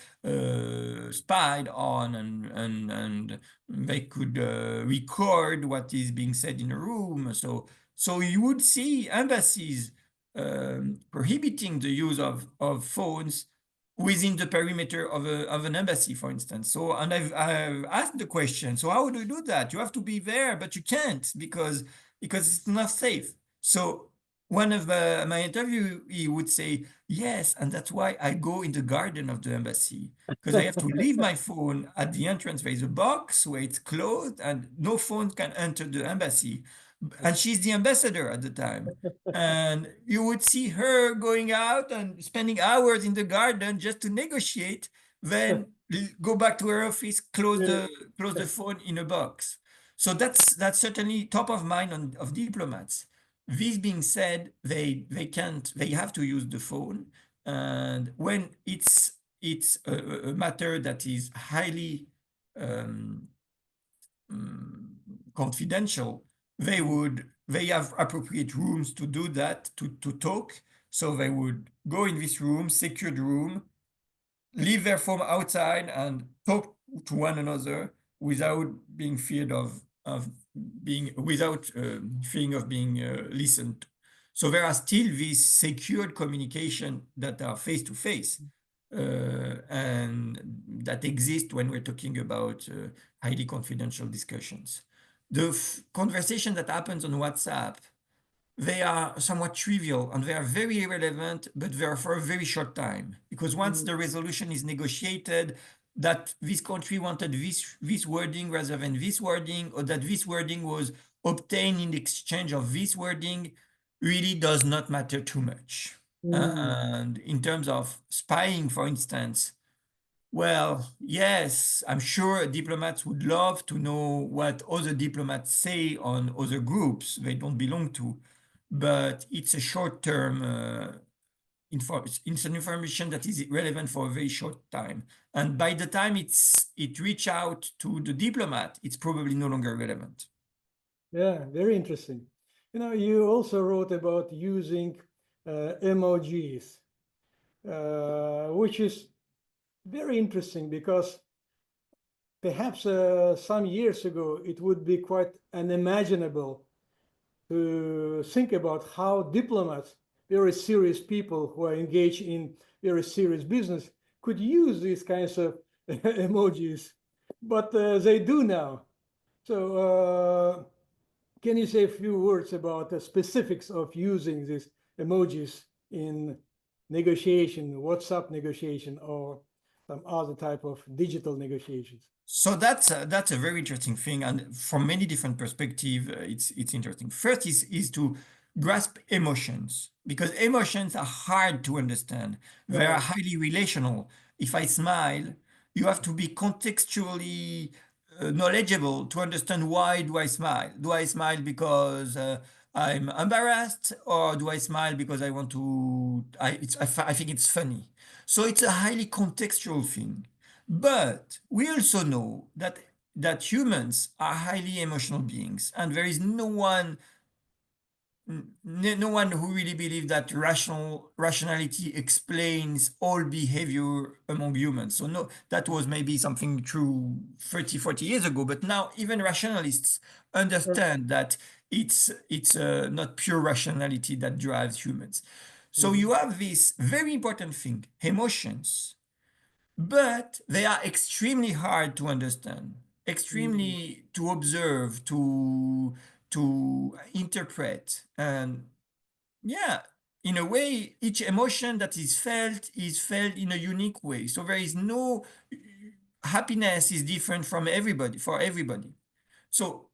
[SPEAKER 1] spied on, and they could record what is being said in a room. So you would see embassies prohibiting the use of phones within the perimeter of an embassy, for instance. So, and I've asked the question, so how do you do that? You have to be there, but you can't because it's not safe. So one of my interviewee would say, yes, and that's why I go in the garden of the embassy, because I have to leave my phone at the entrance. There is a box where it's closed and no phone can enter the embassy. And she's the ambassador at the time. And you would see her going out and spending hours in the garden just to negotiate, then go back to her office, close the phone in a box. So that's certainly top of mind of diplomats. This being said, they have to use the phone, and when it's a matter that is highly confidential, they have appropriate rooms to do that, to talk. So they would go in this room, secured room, leave their phone outside and talk to one another without being feared of being without fearing of being listened to. So there are still these secured communication that are face to face and that exist when we're talking about highly confidential discussions. The conversation that happens on WhatsApp, they are somewhat trivial and they are very irrelevant, but they are for a very short time. Because once the resolution is negotiated, that this country wanted this wording rather than this wording, or that this wording was obtained in exchange of this wording, really does not matter too much. And in terms of spying, for instance, well, yes, I'm sure diplomats would love to know what other diplomats say on other groups they don't belong to, but it's a short-term it's an information that is relevant for a very short time. And by the time it reach out to the diplomat, it's probably no longer relevant.
[SPEAKER 2] Yeah, very interesting. You know, you also wrote about using emojis, which is very interesting because perhaps some years ago it would be quite unimaginable to think about how diplomats, very serious people who are engaged in very serious business, could use these kinds of emojis, but they do now. So can you say a few words about the specifics of using these emojis in negotiation, WhatsApp negotiation, or some other type of digital negotiations?
[SPEAKER 1] So that's a very interesting thing, and from many different perspectives, it's interesting. First is to grasp emotions, because emotions are hard to understand. They are highly relational. If I smile, you have to be contextually knowledgeable to understand why do I smile. Do I smile because I'm embarrassed, or do I smile because I want to? I think it's funny. So it's a highly contextual thing. But we also know that humans are highly emotional beings, and there is no one who really believes that rationality explains all behavior among humans. So no, that was maybe something true 30, 40 years ago, but now even rationalists understand that it's not pure rationality that drives humans. So you have this very important thing, emotions, but they are extremely hard to understand, extremely to observe, to interpret. And yeah, in a way, each emotion that is felt in a unique way. So there is no happiness is different from everybody, for everybody. So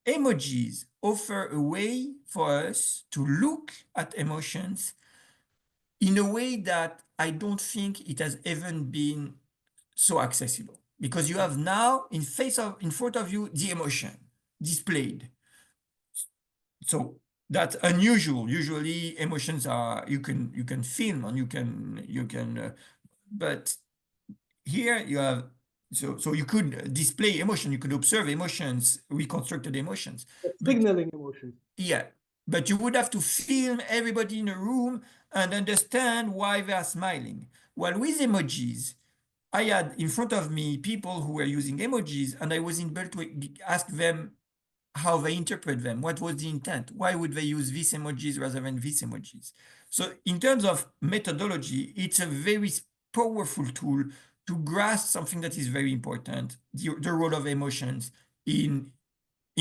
[SPEAKER 1] emojis offer a way for us to look at emotions in a way that I don't think it has ever been so accessible, because you have now in front of you the emotion displayed. So that's unusual. Usually emotions are you can film and you can but here you have So you could display emotion, you could observe emotions, reconstructed emotions. But
[SPEAKER 2] signaling emotions.
[SPEAKER 1] yeah, but you would have to film everybody in a room and understand why they are smiling. While with emojis, I had in front of me people who were using emojis, and I was able to ask them how they interpret them. What was the intent? Why would they use these emojis rather than these emojis? So in terms of methodology, it's a very powerful tool to grasp something that is very important, the role of emotions in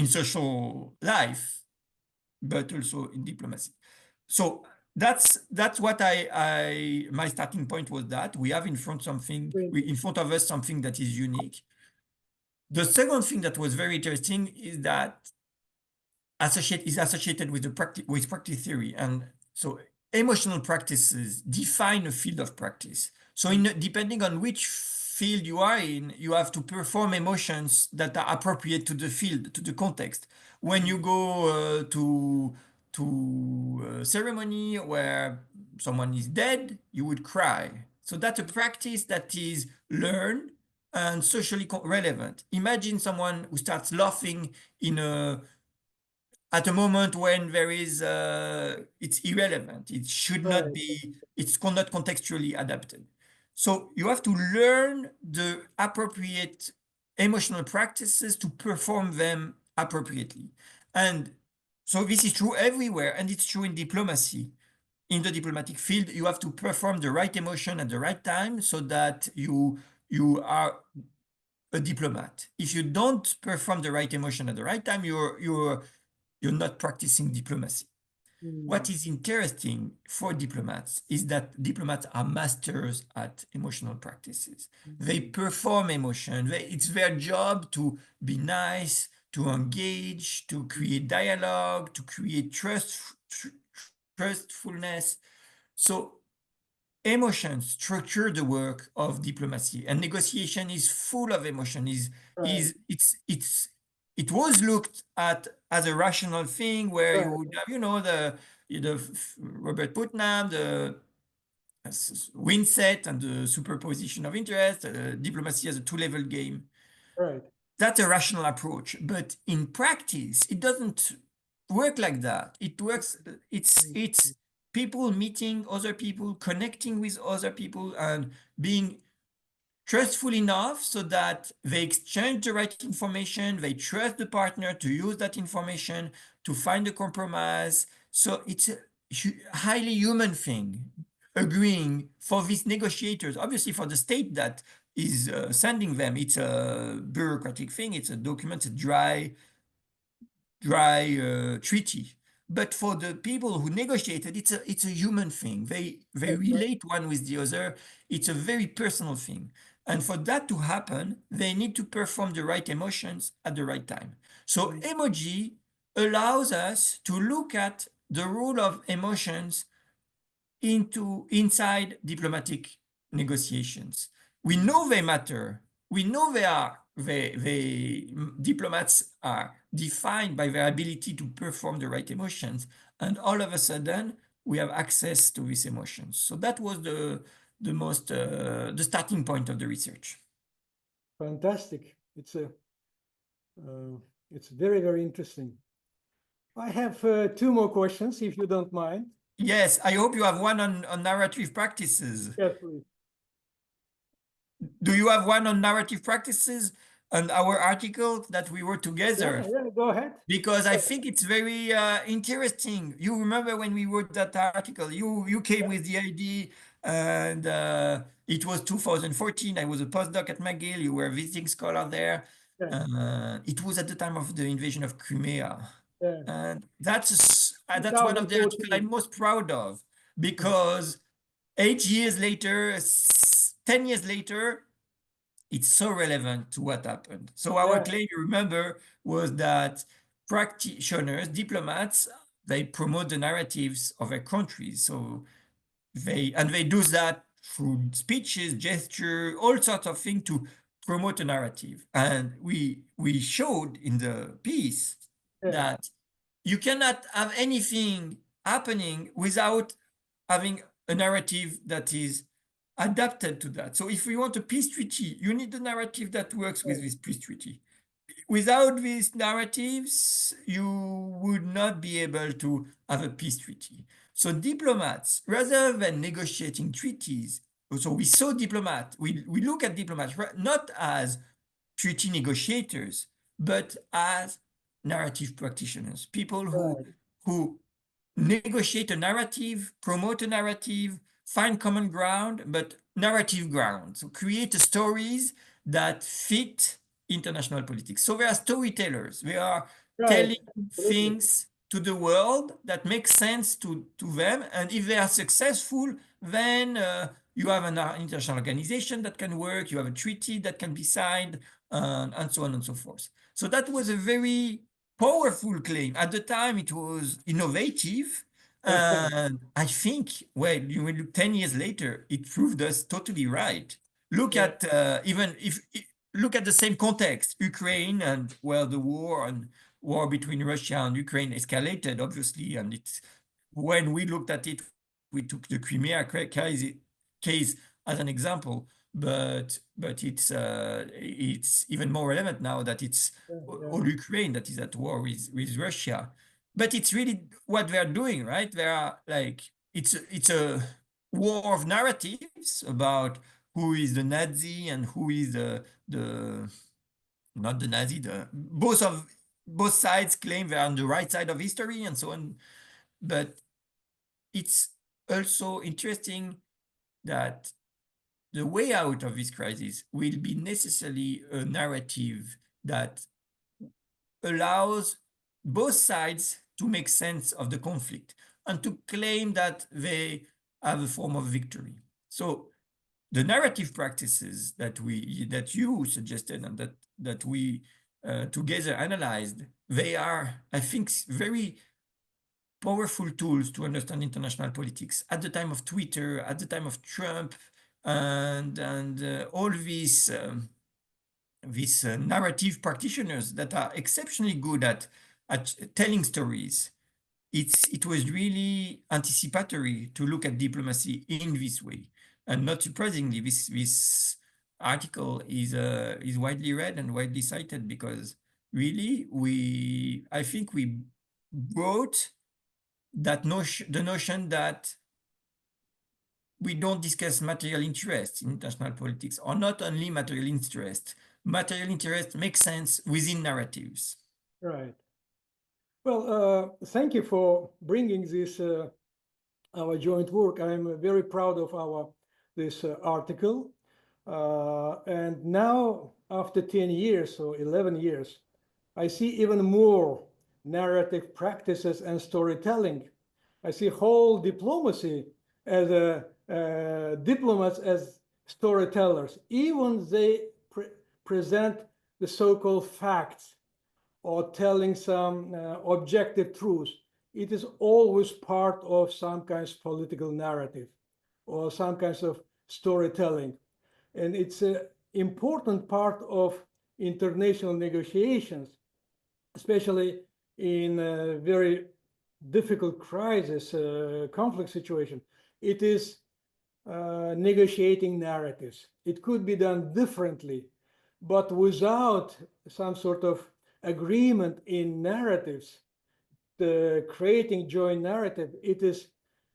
[SPEAKER 1] social life, but also in diplomacy. So that's what I my starting point was, that we have in front of us something that is unique. The second thing that was very interesting is that associated with practice theory, and so emotional practices define a field of practice. So depending on which field you are in, you have to perform emotions that are appropriate to the field, to the context. When you go to a ceremony where someone is dead, you would cry. So that's a practice that is learned and socially relevant. Imagine someone who starts laughing at a moment when there is it's irrelevant. It should not be, it's not contextually adapted. So you have to learn the appropriate emotional practices to perform them appropriately. And so this is true everywhere, and it's true in diplomacy. In the diplomatic field, you have to perform the right emotion at the right time so that you are a diplomat. If you don't perform the right emotion at the right time, you're not practicing diplomacy. What is interesting for diplomats is that diplomats are masters at emotional practices. They perform emotion. It's their job to be nice, to engage, to create dialogue, to create trustfulness. So emotions structure the work of diplomacy, and negotiation is full of emotion. It was looked at as a rational thing where you would have, the Robert Putnam, the Winset, and the superposition of interest, diplomacy as a two-level game.
[SPEAKER 2] Right.
[SPEAKER 1] That's a rational approach, but in practice, it doesn't work like that. It works, it's people meeting other people, connecting with other people, and being trustful enough so that they exchange the right information, they trust the partner to use that information to find a compromise. So it's a highly human thing, agreeing for these negotiators. Obviously, for the state that is sending them, it's a bureaucratic thing, it's a document, a dry treaty. But for the people who negotiated, it's a human thing. They relate one with the other. It's a very personal thing. And for that to happen, they need to perform the right emotions at the right time. So emoji allows us to look at the role of emotions inside diplomatic negotiations. We know they matter. We know diplomats are defined by their ability to perform the right emotions, and all of a sudden we have access to these emotions. So that was the starting point of the research.
[SPEAKER 2] Fantastic. It's very, very interesting. I have two more questions, if you don't mind.
[SPEAKER 1] Yes, I hope you have one on narrative practices.
[SPEAKER 2] Yes, please.
[SPEAKER 1] Do you have one on narrative practices on our article that we wrote together?
[SPEAKER 2] Yeah, go ahead.
[SPEAKER 1] Because I think it's very interesting. You remember when we wrote that article, you came with the idea, and it was 2014. I was a postdoc at McGill. You were a visiting scholar there. It was at the time of the invasion of Crimea. And that's one of the articles I'm most proud of, because 8 years later, 10 years later, it's so relevant to what happened. So our claim, you remember, was that practitioners, diplomats, they promote the narratives of their countries. So they do that through speeches, gesture, all sorts of things to promote a narrative. And we showed in the piece that you cannot have anything happening without having a narrative that is adapted to that. So if we want a peace treaty, you need a narrative that works with this peace treaty. Without these narratives, you would not be able to have a peace treaty. So diplomats, rather than negotiating treaties, so we look at diplomats not as treaty negotiators, but as narrative practitioners, people who negotiate a narrative, promote a narrative, find common ground, but narrative ground. So create stories that fit international politics. So they are storytellers. They are telling things to the world that make sense to them. And if they are successful, then you have an international organization that can work, you have a treaty that can be signed, and so on and so forth. So that was a very powerful claim. At the time, it was innovative. And I think, well, you will look 10 years later, it proved us totally right. Look at look at the same context, Ukraine, and well, the war between Russia and Ukraine escalated, obviously, and it's when we looked at it, we took the Crimea case as an example, but it's even more relevant now that it's all Ukraine that is at war with Russia. But it's really what they're doing, right? They are like it's a war of narratives about who is the Nazi and who is the not the Nazi. Both sides claim they're on the right side of history and so on. But it's also interesting that the way out of this crisis will be necessarily a narrative that allows both sides to make sense of the conflict and to claim that they have a form of victory. So the narrative practices that you suggested and that we together analyzed, they are, I think, very powerful tools to understand international politics at the time of Twitter, at the time of Trump, and all these narrative practitioners that are exceptionally good at telling stories. It was really anticipatory to look at diplomacy in this way, and not surprisingly, this article is widely read and widely cited because really I think we brought that the notion that we don't discuss material interests in international politics, or not only material interest. Material interest makes sense within narratives.
[SPEAKER 2] Right. Well, thank you for bringing this our joint work. I'm very proud of this article. And now, after 10 years or 11 years, I see even more narrative practices and storytelling. I see whole diplomacy as diplomats as storytellers. Even they present the so-called facts or telling some objective truths. It is always part of some kind of political narrative or some kinds of storytelling. And it's an important part of international negotiations, especially in a very difficult crisis, conflict situation. It is negotiating narratives. It could be done differently, but without some sort of agreement in narratives, the creating joint narrative, it is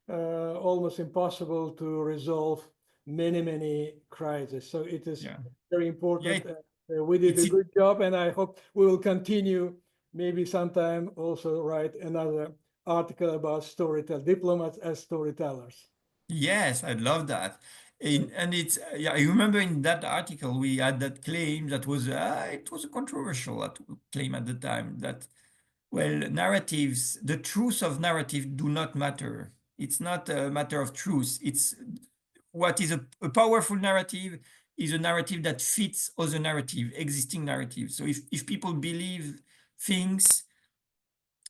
[SPEAKER 2] almost impossible to resolve many crises. So it is very important. We did a good job, and I hope we will continue. Maybe sometime also write another article about diplomats as storytellers.
[SPEAKER 1] Yes, I'd love that. And it's I remember in that article we had that claim that was it was a controversial claim at the time that well, narratives, the truth of narrative do not matter. It's not a matter of truth. It's what is a powerful narrative is a narrative that fits other narrative, existing narrative. So if people believe things,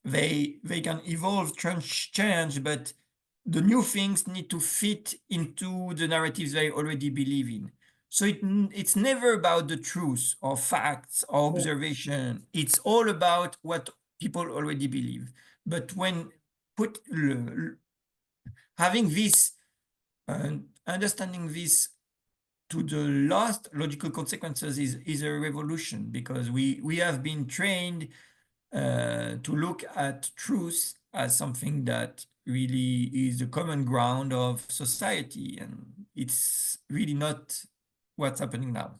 [SPEAKER 1] they can evolve, change, but the new things need to fit into the narratives they already believe in. So it's never about the truth or facts or observation. It's all about what people already believe. But when having this understanding this to the last logical consequences is a revolution, because we have been trained to look at truth as something that really is the common ground of society, and it's really not what's happening now.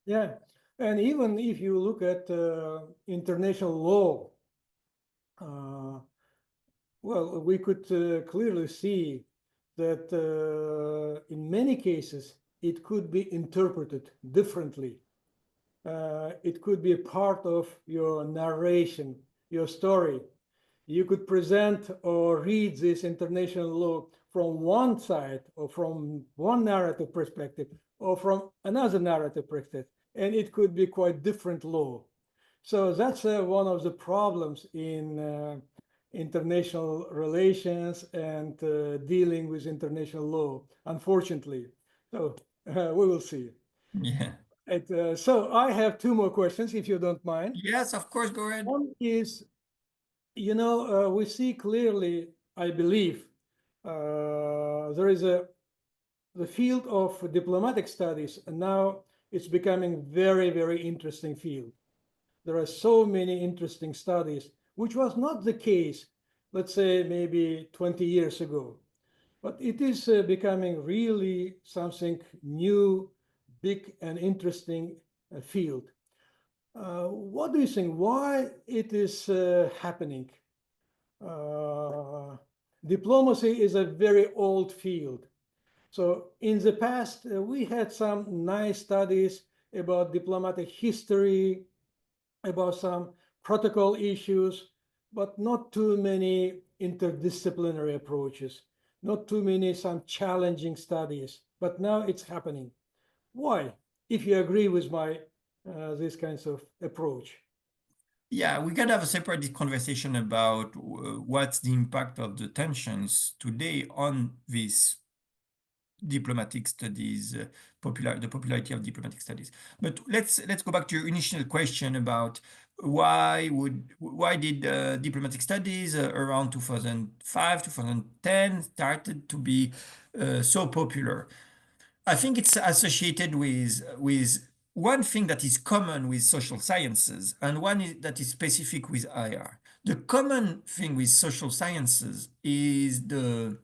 [SPEAKER 2] Yeah, and even if you look at international law, well, we could clearly see that in many cases it could be interpreted differently. It could be a part of your narration, your story. You could present or read this international law from one side or from one narrative perspective or from another narrative perspective, and it could be quite different law. So that's one of the problems in international relations and dealing with international law, unfortunately. So we will see.
[SPEAKER 1] Yeah.
[SPEAKER 2] So I have two more questions, if you don't mind.
[SPEAKER 1] Yes, of course, go ahead.
[SPEAKER 2] One is, we see clearly, I believe, there is the field of diplomatic studies, and now it's becoming very, very interesting field. There are so many interesting studies, which was not the case, let's say, maybe 20 years ago. But it is becoming really something new, big and interesting field. What do you think? Why it is happening? Diplomacy is a very old field. So in the past, we had some nice studies about diplomatic history, about some protocol issues, but not too many interdisciplinary approaches, not too many some challenging studies. But now it's happening. Why? If you agree with my this kinds of approach.
[SPEAKER 1] Yeah, we can have a separate conversation about what's the impact of the tensions today on this diplomatic studies, the popularity of diplomatic studies. But let's go back to your initial question about why did diplomatic studies around 2005, 2010 started to be so popular. I think it's associated with one thing that is common with social sciences and that is specific with IR. The common thing with social sciences is the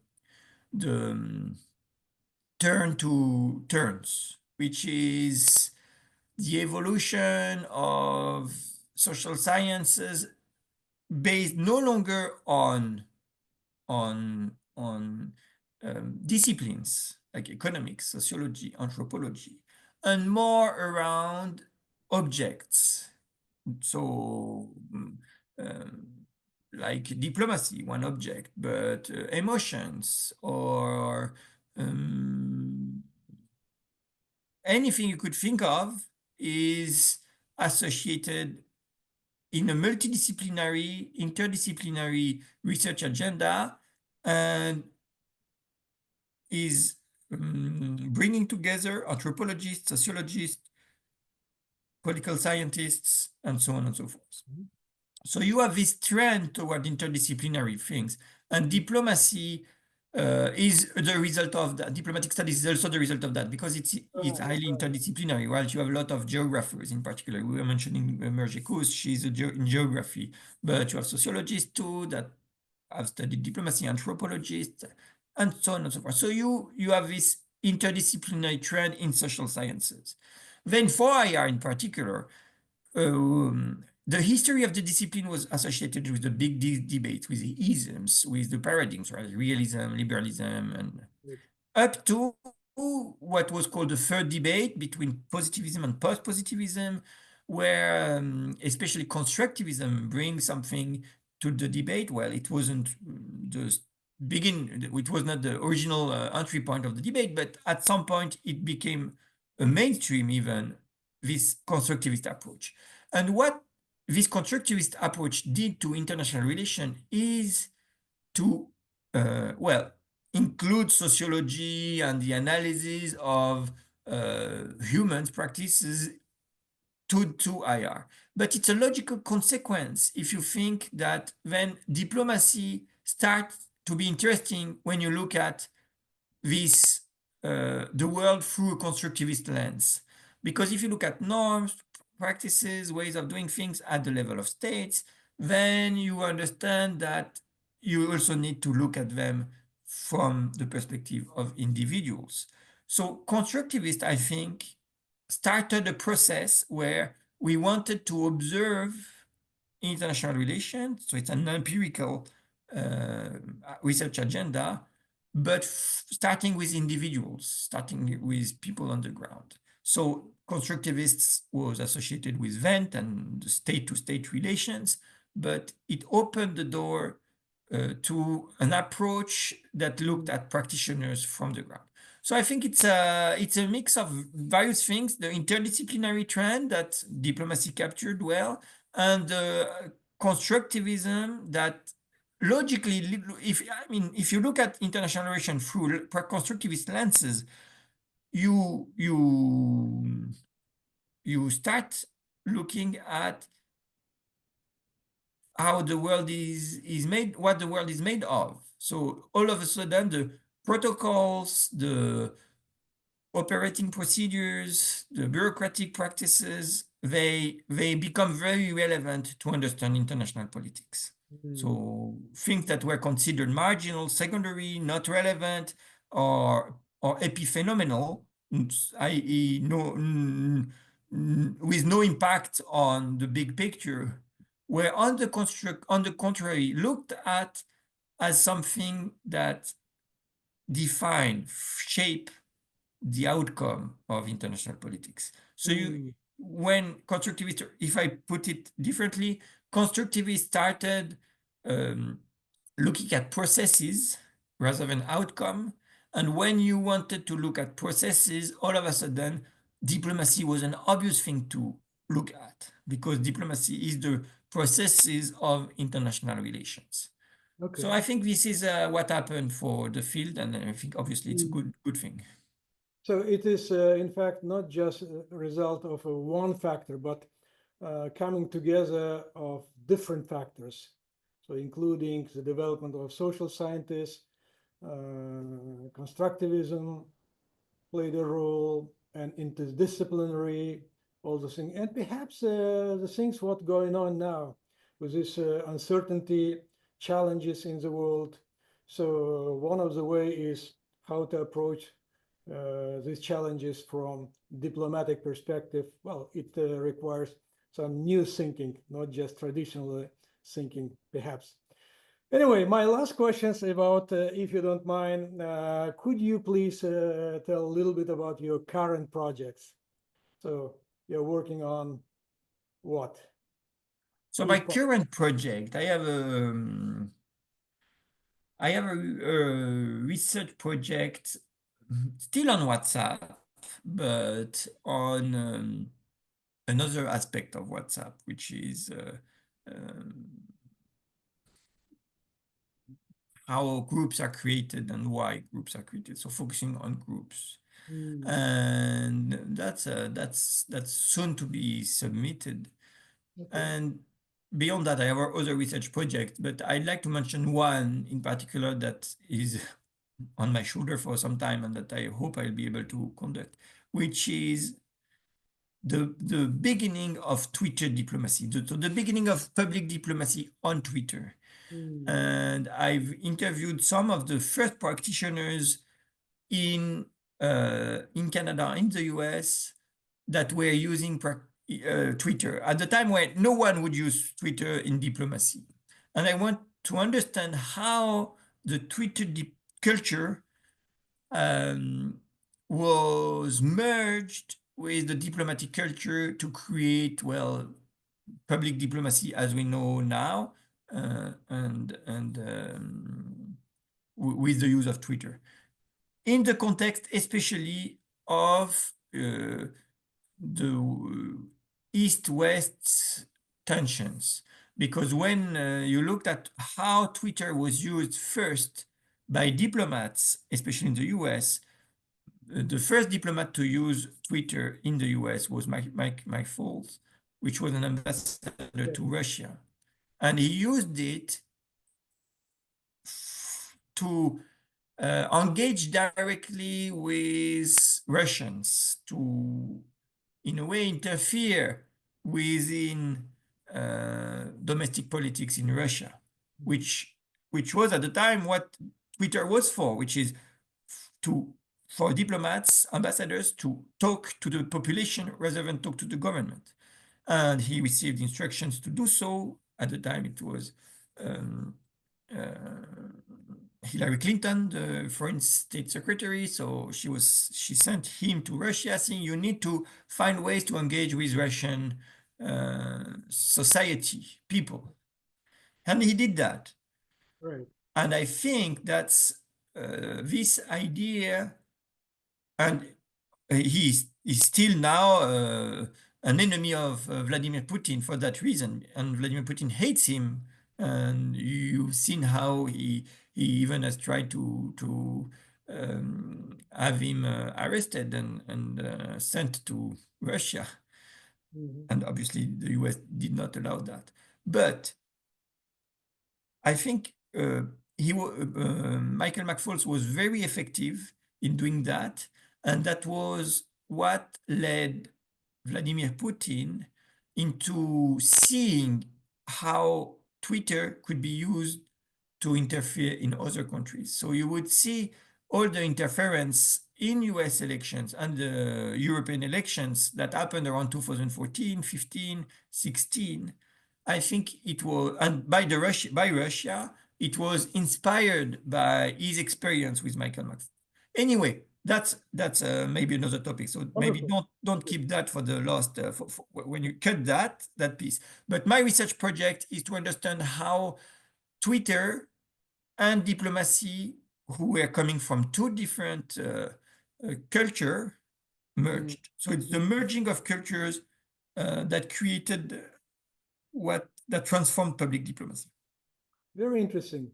[SPEAKER 1] turn to turns, which is the evolution of social sciences based no longer on disciplines like economics, sociology, anthropology, and more around objects. So, like diplomacy, one object, but emotions or anything you could think of is associated in a multidisciplinary, interdisciplinary research agenda, and is bringing together anthropologists, sociologists, political scientists, and so on and so forth. So you have this trend toward interdisciplinary things, and diplomacy is the result of that. Diplomatic studies is also the result of that, because it's highly interdisciplinary, right? You have a lot of geographers in particular. We were mentioning Merje Koos, she's in geography, but you have sociologists too that have studied diplomacy, anthropologists, and so on and so forth. So you have this interdisciplinary trend in social sciences. Then for IR in particular, the history of the discipline was associated with the big debate, with the isms, with the paradigms, right? Realism, liberalism, and up to what was called the third debate between positivism and post-positivism, where especially constructivism brings something to the debate. Well, it wasn't it was not the original entry point of the debate, but at some point it became a mainstream even, this constructivist approach. And what this constructivist approach did to international relations is to, include sociology and the analysis of humans practices to IR. But it's a logical consequence if you think that then diplomacy starts to be interesting when you look at this the world through a constructivist lens. Because if you look at norms, practices, ways of doing things at the level of states, then you understand that you also need to look at them from the perspective of individuals. So constructivist, I think, started a process where we wanted to observe international relations, so it's an empirical research agenda, but starting with individuals, starting with people on the ground. So constructivists was associated with Vent and state-to-state relations, but it opened the door to an approach that looked at practitioners from the ground. So I think it's a mix of various things, the interdisciplinary trend that diplomacy captured well, and constructivism that logically, if you look at international relations through constructivist lenses, you start looking at how the world is made, what the world is made of. So all of a sudden, the protocols, the operating procedures, the bureaucratic practices, they become very relevant to understand international politics. So things that were considered marginal, secondary, not relevant, or epiphenomenal, i.e., with no impact on the big picture, were on the contrary looked at as something that define, shape the outcome of international politics. So when constructivists, if I put it differently, constructivists started looking at processes rather than outcome. And when you wanted to look at processes, all of a sudden, diplomacy was an obvious thing to look at because diplomacy is the processes of international relations.
[SPEAKER 2] Okay.
[SPEAKER 1] So I think this is what happened for the field, and I think obviously it's a good thing.
[SPEAKER 2] So it is, in fact, not just a result of one factor, but coming together of different factors. So including the development of social scientists, constructivism played a role, and interdisciplinary, all the things, and perhaps the things what going on now with this uncertainty, challenges in the world. So one of the way is how to approach these challenges from diplomatic perspective. Well, it requires some new thinking, not just traditional thinking, perhaps. Anyway, my last question is about, if you don't mind, could you please tell a little bit about your current projects? So you're working on what?
[SPEAKER 1] So my current project, I have a research project still on WhatsApp, but on another aspect of WhatsApp, which is how groups are created and why groups are created. So focusing on groups, and that's soon to be submitted.
[SPEAKER 2] Okay.
[SPEAKER 1] And beyond that, I have other research projects, but I'd like to mention one in particular that is on my shoulder for some time and that I hope I'll be able to conduct, which is the beginning of Twitter diplomacy, the beginning of public diplomacy on Twitter. And I've interviewed some of the first practitioners in Canada, in the US, that were using Twitter at the time when no one would use Twitter in diplomacy. And I want to understand how the Twitter culture was merged with the diplomatic culture to create, well, public diplomacy as we know now, and with the use of Twitter. In the context especially of the East-West tensions, because when you looked at how Twitter was used first by diplomats, especially in the US, the first diplomat to use Twitter in the US was Mike Foltz, which was an ambassador to Russia. And he used it to engage directly with Russians to, in a way, interfere within domestic politics in Russia, which was at the time what Twitter was for, which is for diplomats, ambassadors to talk to the population rather than talk to the government. And he received instructions to do so. At the time, it was Hillary Clinton, the Foreign State Secretary. So she sent him to Russia, saying you need to find ways to engage with Russian society, people. And he did that.
[SPEAKER 2] Right.
[SPEAKER 1] And I think that's this idea, and he's still now an enemy of Vladimir Putin for that reason. And Vladimir Putin hates him. And you've seen how he even has tried to have him arrested and sent to Russia. And obviously the US did not allow that. But I think Michael McFaul was very effective in doing that, and that was what led Vladimir Putin into seeing how Twitter could be used to interfere in other countries. So you would see all the interference in US elections and the European elections that happened around 2014, 15, 16. I think it was, and by Russia, it was inspired by his experience with Michael McFaul. Anyway, that's maybe another topic. So maybe don't keep that for the last for when you cut that piece. But my research project is to understand how Twitter and diplomacy, who were coming from two different culture, merged. So it's the merging of cultures that created that transformed public diplomacy.
[SPEAKER 2] Very interesting.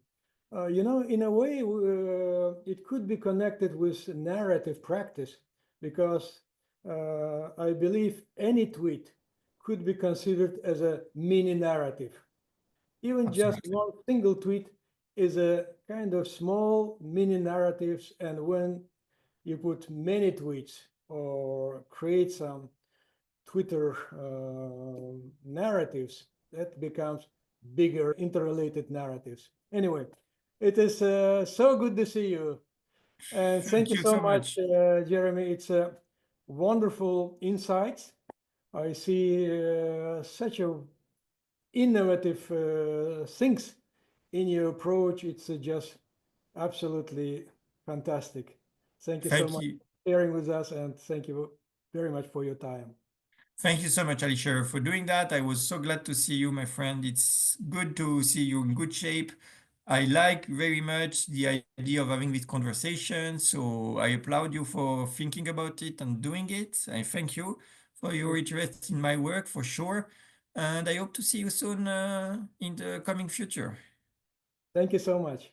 [SPEAKER 2] In a way, it could be connected with narrative practice because I believe any tweet could be considered as a mini narrative. Even just
[SPEAKER 1] Absolutely.
[SPEAKER 2] one single tweet is a kind of small mini narratives, and when you put many tweets or create some Twitter narratives, that becomes bigger interrelated narratives. Anyway, it is so good to see you. And thank you so much, Jeremy. It's a wonderful insight. I see such a innovative things in your approach. It's just absolutely fantastic. Thank you so much for sharing with us, and thank you very much for your time.
[SPEAKER 1] Thank you so much, Alisher, for doing that. I was so glad to see you, my friend. It's good to see you in good shape. I like very much the idea of having this conversation, so I applaud you for thinking about it and doing it. I thank you for your interest in my work, for sure. And I hope to see you soon in the coming future.
[SPEAKER 2] Thank you so much.